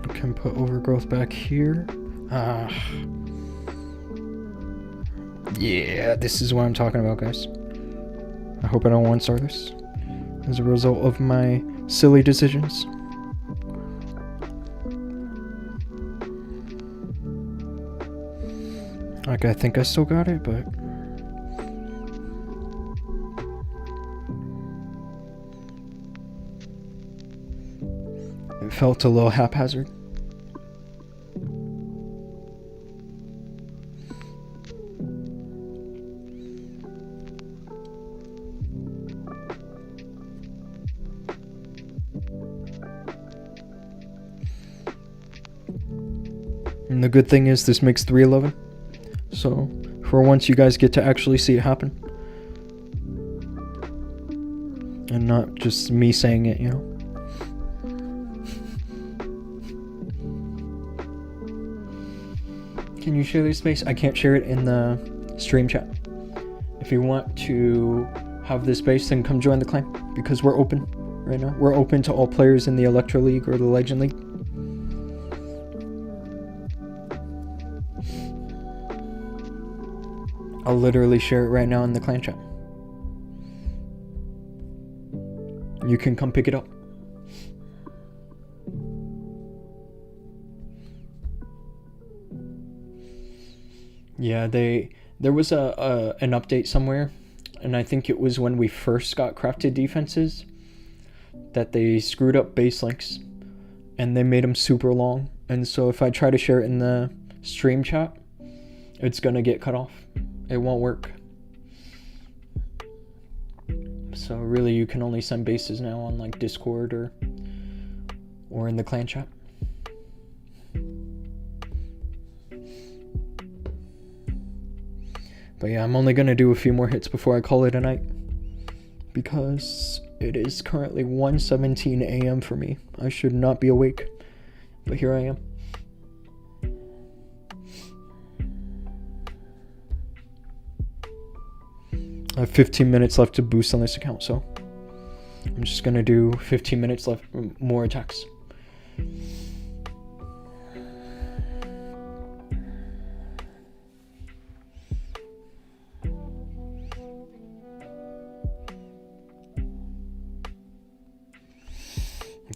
I can put overgrowth back here. Yeah, this is what I'm talking about, guys. I hope I don't one-star this as a result of my silly decisions. Like, I think I still got it, but... it felt a little haphazard. And the good thing is this makes 311. So for once you guys get to actually see it happen. And not just me saying it, you know. Can you share this space? I can't share it in the stream chat. If you want to have this space, then come join the clan, because we're open right now. We're open to all players in the Electro League or the Legend League. I'll literally share it right now in the clan chat. You can come pick it up. Yeah, there was an update somewhere, and I think it was when we first got crafted defenses, that they screwed up base links, and they made them super long. And so if I try to share it in the stream chat, it's gonna get cut off. It won't work. So really, you can only send bases now on like Discord or in the clan chat. But yeah, I'm only gonna do a few more hits before I call it a night, because it is currently 1:17 a.m. for me. I should not be awake, but here I am. I have 15 minutes left to boost on this account, so I'm just gonna do 15 minutes left, more attacks.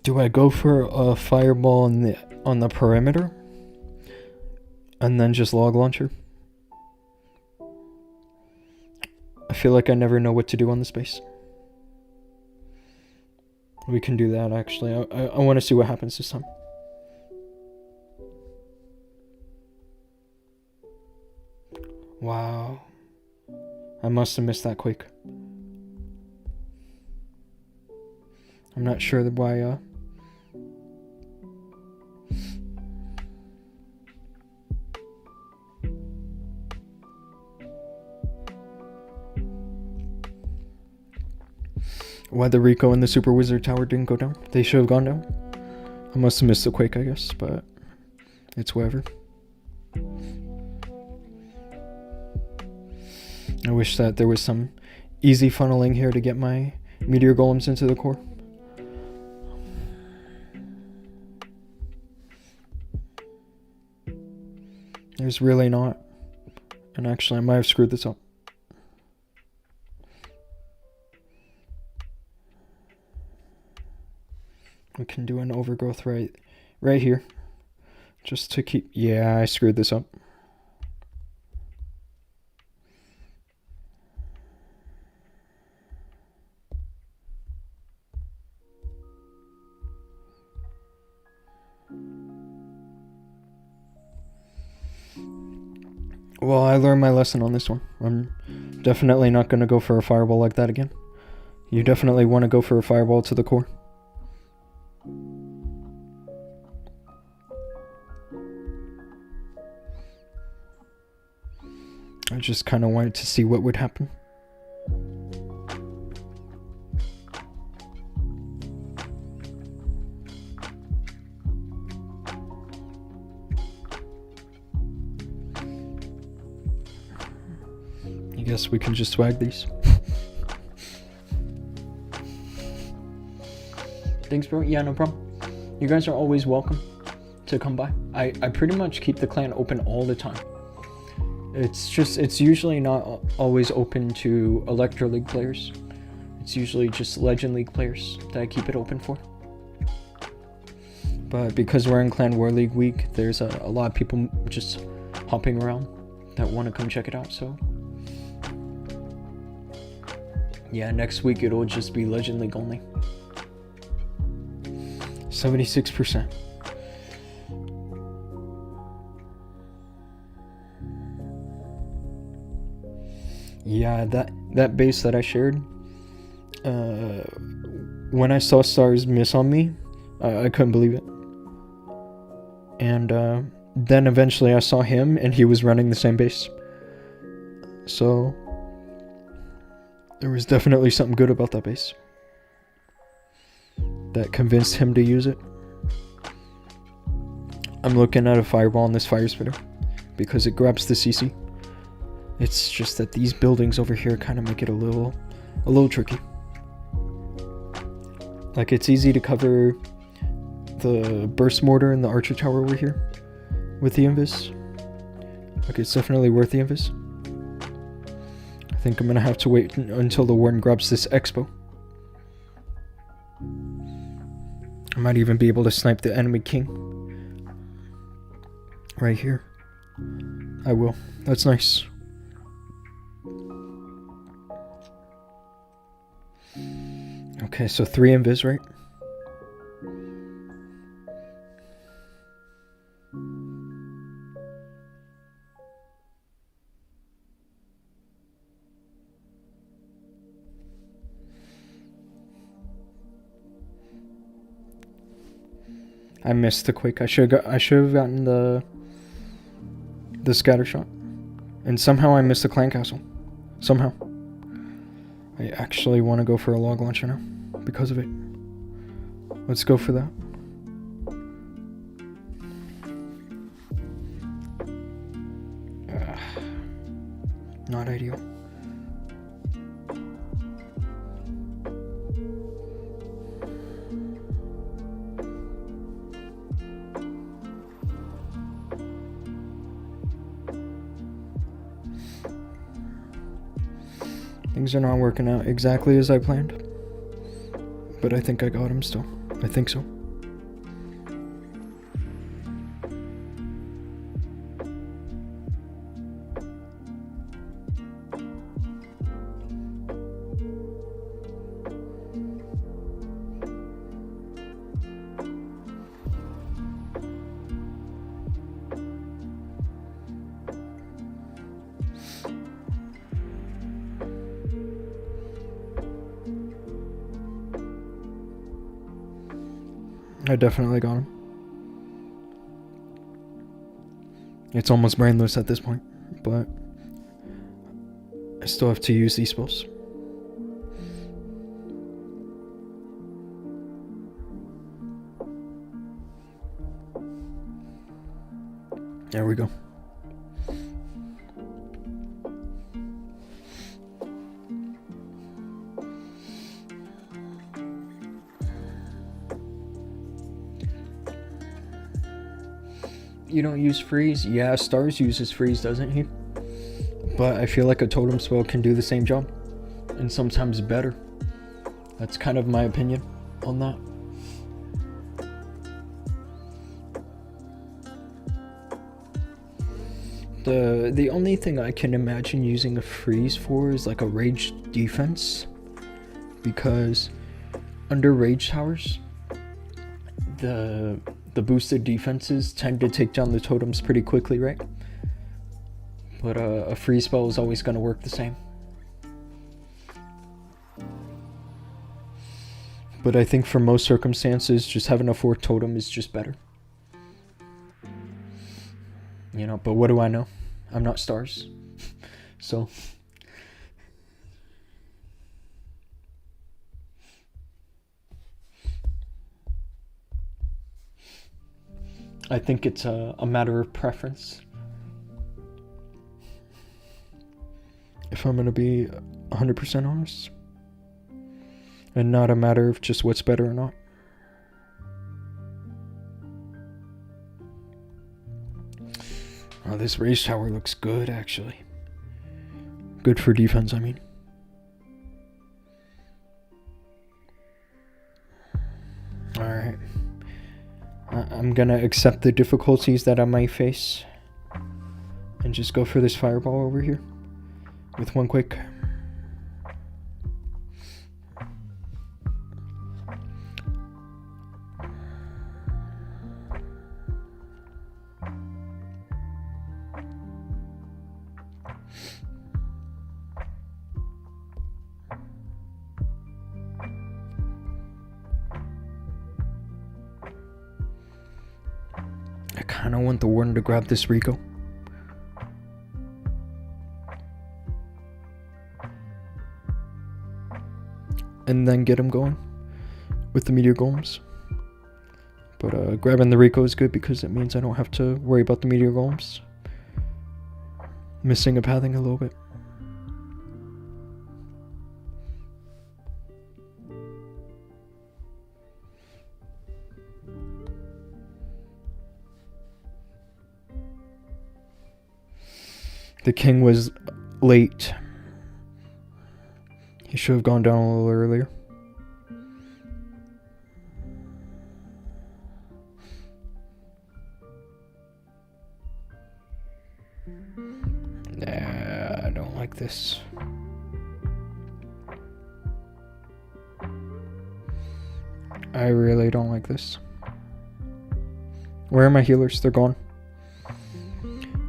Do I go for a fireball on the perimeter and then just log launcher? I feel like I never know what to do on the space. We can do that, actually. I want to see what happens this time. Wow. I must have missed that quake. I'm not sure why, why the Rico and the Super Wizard Tower didn't go down. They should have gone down. I must have missed the quake, I guess, but it's whatever. I wish that there was some easy funneling here to get my meteor golems into the core. There's really not. And actually, I might have screwed this up. We can do an overgrowth right here. Just to keep... Yeah, I screwed this up. Well, I learned my lesson on this one. I'm definitely not going to go for a fireball like that again. You definitely want to go for a fireball to the core. I just kind of wanted to see what would happen. I guess we can just swag these. Thanks, bro. Yeah, no problem. You guys are always welcome to come by. I pretty much keep the clan open all the time. It's usually not always open to Electro League players. It's usually just Legend League players that I keep it open for. But because we're in Clan War League week, there's a lot of people just hopping around that want to come check it out, so... Yeah, next week it'll just be Legend League only. 76%. Yeah, that base that I shared, when I saw stars miss on me, I couldn't believe it. And then eventually I saw him, and he was running the same base. So there was definitely something good about that base that convinced him to use it. I'm looking at a fireball on this fire spitter, because it grabs the CC. It's just that these buildings over here kind of make it a little tricky. Like, it's easy to cover the burst mortar and the archer tower over here with the invis. Like, it's definitely worth the invis. I think I'm gonna have to wait until the warden grabs this expo. I might even be able to snipe the enemy king right here. I will. That's nice. Okay, so 3 invis, right? I missed the quake. I should have gotten the scatter shot, and somehow I missed the clan castle. Somehow. I actually want to go for a log launcher now because of it. Let's go for that. Not ideal. Things are not working out exactly as I planned, but I think I got him still. I think so. I definitely got him. It's almost brainless at this point, but I still have to use these spells. There we go. You don't use freeze? Yeah, Stars uses freeze, doesn't he? But I feel like a totem spell can do the same job, and sometimes better. That's kind of my opinion on that. The only thing I can imagine using a freeze for is like a rage defense, because under rage towers, the boosted defenses tend to take down the totems pretty quickly, right? But a freeze spell is always going to work the same. But I think for most circumstances, just having a 4th totem is just better. You know, but what do I know? I'm not Stars. So I think it's a matter of preference. If I'm gonna be 100% honest. And not a matter of just what's better or not. Oh, this rage tower looks good, actually. Good for defense, I mean. Alright. I'm gonna accept the difficulties that I might face and just go for this fireball over here with 1 quake. I kind of want the warden to grab this Rico. And then get him going with the meteor golems. But grabbing the Rico is good because it means I don't have to worry about the meteor golems. missing a pathing a little bit. The king was late. He should have gone down a little earlier. Nah, I don't like this. I really don't like this. Where are my healers? They're gone.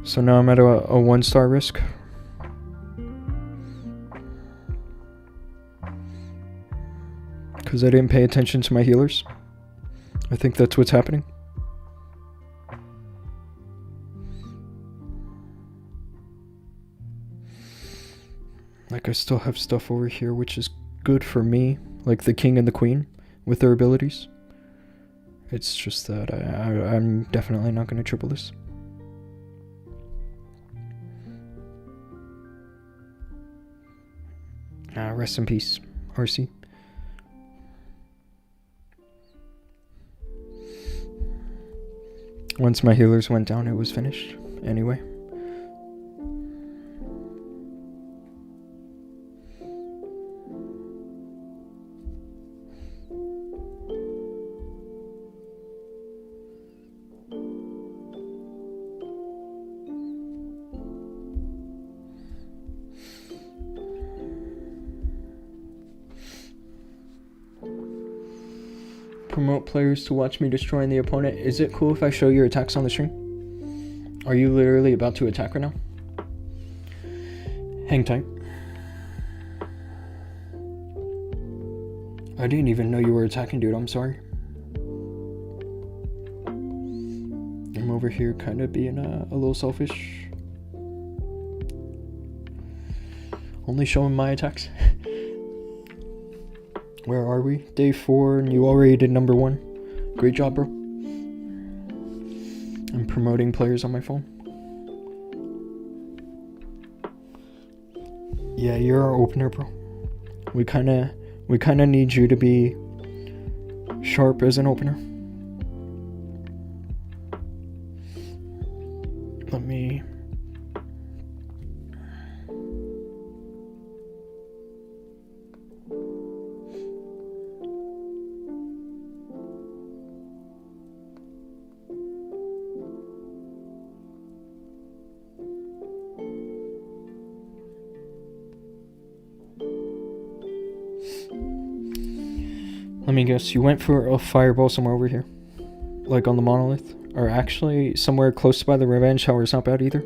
So now I'm at a 1-star risk. Because I didn't pay attention to my healers. I think that's what's happening. Like, I still have stuff over here, which is good for me. Like the king and the queen with their abilities. It's just that I'm definitely not going to triple this. Rest in peace, RC. Once my healers went down, it was finished. Anyway. Promote players to watch me destroying the opponent. Is it cool if I show your attacks on the stream? Are you literally about to attack right now? Hang tight. I didn't even know you were attacking, dude. I'm sorry. I'm over here kind of being a little selfish. Only showing my attacks. Where are we? Day 4, and you already did number 1. Great job, bro. I'm promoting players on my phone. Yeah, you're our opener, bro. We kinda need you to be sharp as an opener. Let me... Let me guess, you went for a fireball somewhere over here. Like on the monolith. Or actually, somewhere close by the revenge tower is not bad either.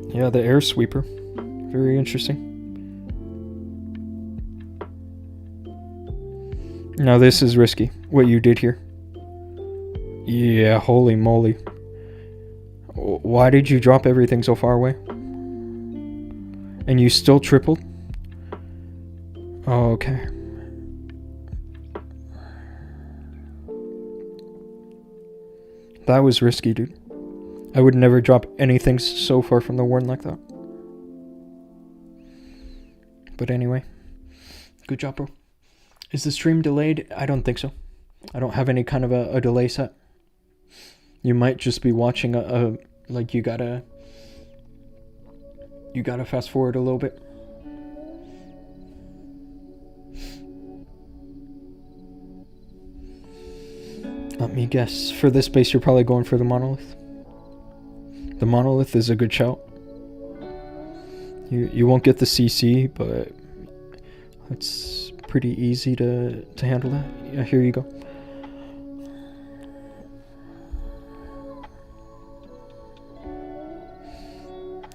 Yeah, the air sweeper. Very interesting. Now this is risky, what you did here. Yeah, holy moly. Why did you drop everything so far away? And you still tripled? Oh, okay. That was risky, dude. I would never drop anything so far from the warden like that. But anyway. Good job, bro. Is the stream delayed? I don't think so. I don't have any kind of a delay set. You might just be watching like you gotta fast forward a little bit. Let me guess. For this base, you're probably going for the monolith. The monolith is a good shout. You won't get the CC, but it's pretty easy to handle that. Yeah, here you go.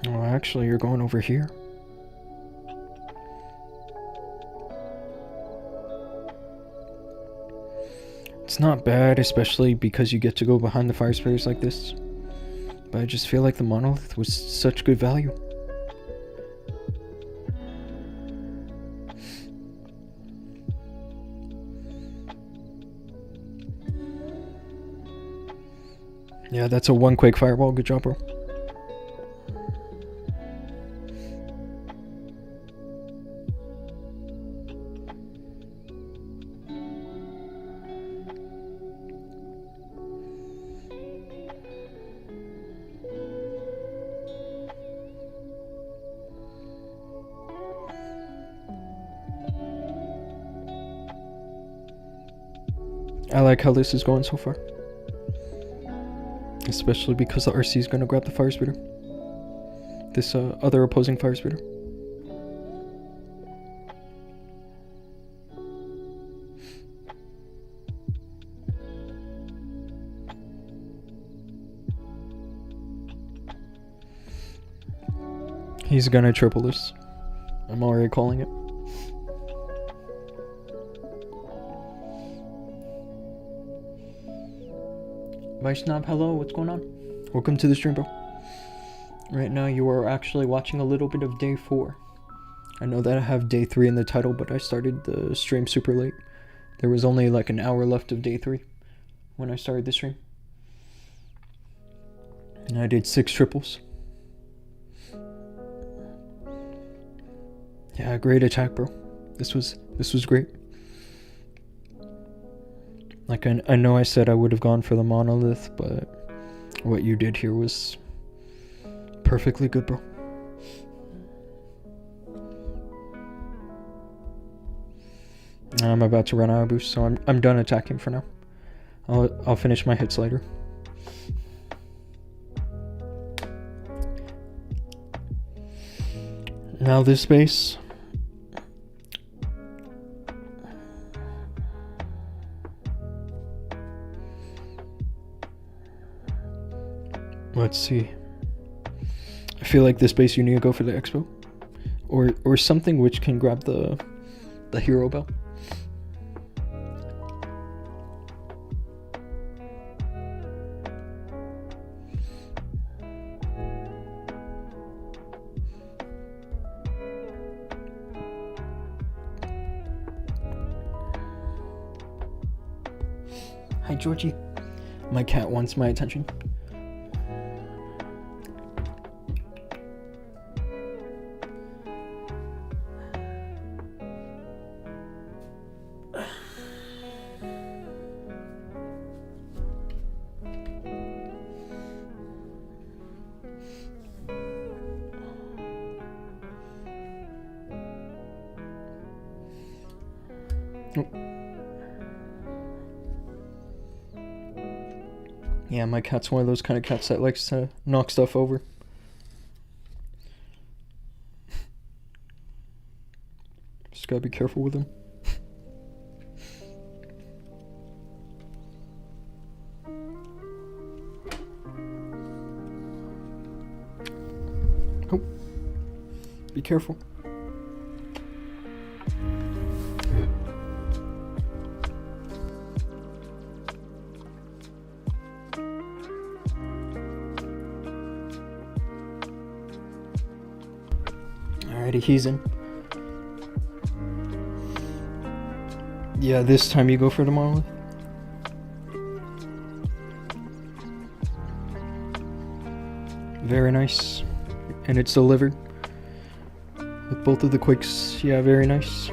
Oh, actually, you're going over here. It's not bad, especially because you get to go behind the fire sprayers like this. But I just feel like the monolith was such good value. Yeah, that's a one quick fireball. Good job, bro. I like how this is going so far. Especially because the RC is going to grab the fire speeder. This other opposing fire speeder. He's going to triple this. I'm already calling it. Vaishnav, hello, what's going on? Welcome to the stream, bro. Right now you are actually watching a little bit of day 4. I know that I have day 3 in the title, but I started the stream super late. There was only like an hour left of day 3 when I started the stream. And I did 6 triples. Yeah, great attack, bro. This was great. Like, I know I said I would have gone for the monolith, but what you did here was perfectly good, bro. I'm about to run out of boost, so I'm done attacking for now. I'll finish my hits later. Now this base. Let's see. I feel like this base you need to go for the expo, or something which can grab the hero bell. Hi Georgie. My cat wants my attention. Yeah, my cat's one of those kind of cats that likes to knock stuff over. Just gotta be careful with him. Oh, be careful. He's in. Yeah, this time you go for the monolith. Very nice. And it's delivered. With both of the quakes. Yeah, very nice.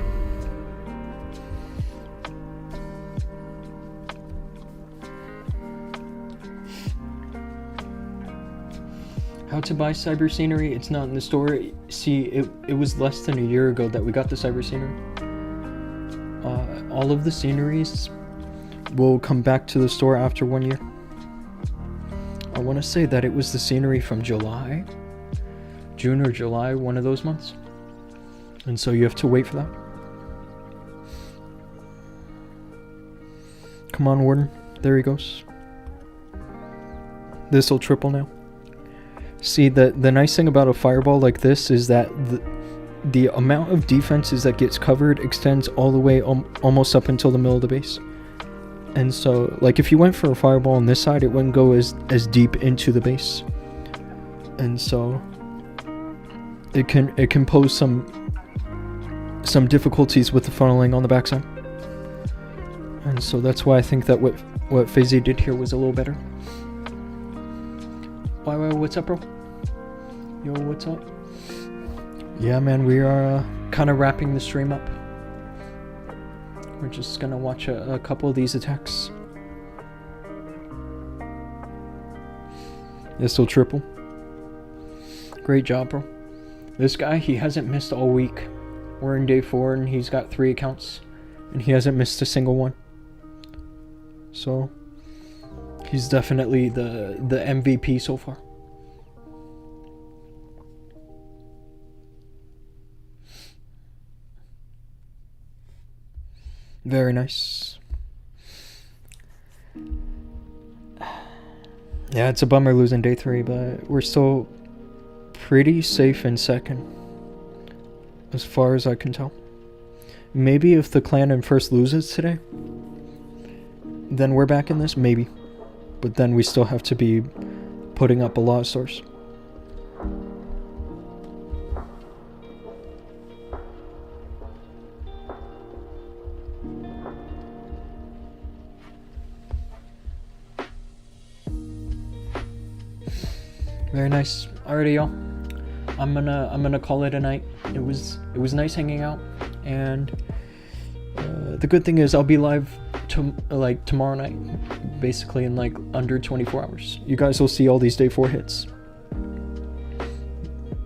How to buy cyber scenery? It's not in the store. See, it was less than a year ago that we got the cyber scenery. All of the sceneries will come back to the store after 1 year. I want to say that it was the scenery from July, June or July, one of those months. And so you have to wait for that. Come on, Warden. There he goes. This'll triple now. See, the nice thing about a fireball like this is that the amount of defenses that gets covered extends all the way almost up until the middle of the base. And so, like, if you went for a fireball on this side, it wouldn't go as deep into the base. And so it can pose some difficulties with the funneling on the backside. And so that's why I think that what FaZe did here was a little better. what's up, bro? Yo, what's up? Yeah, man, we are kind of wrapping the stream up. We're just gonna watch a couple of these attacks. Yeah, still triple. Great job, bro. This guy, he hasn't missed all week. We're in day 4 and he's got 3 accounts. And he hasn't missed a single one. So, he's definitely the MVP so far. Very nice. Yeah, it's a bummer losing day 3, but we're still pretty safe in second, as far as I can tell. Maybe if the clan in first loses today, then we're back in this, maybe. But then we still have to be putting up a lot of stores. Very nice. Alrighty, y'all. I'm gonna call it a night. It was nice hanging out, and the good thing is I'll be live tomorrow night, basically in like under 24 hours. You guys will see all these day 4 hits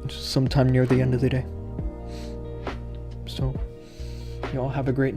sometime near the end of the day. So y'all have a great night.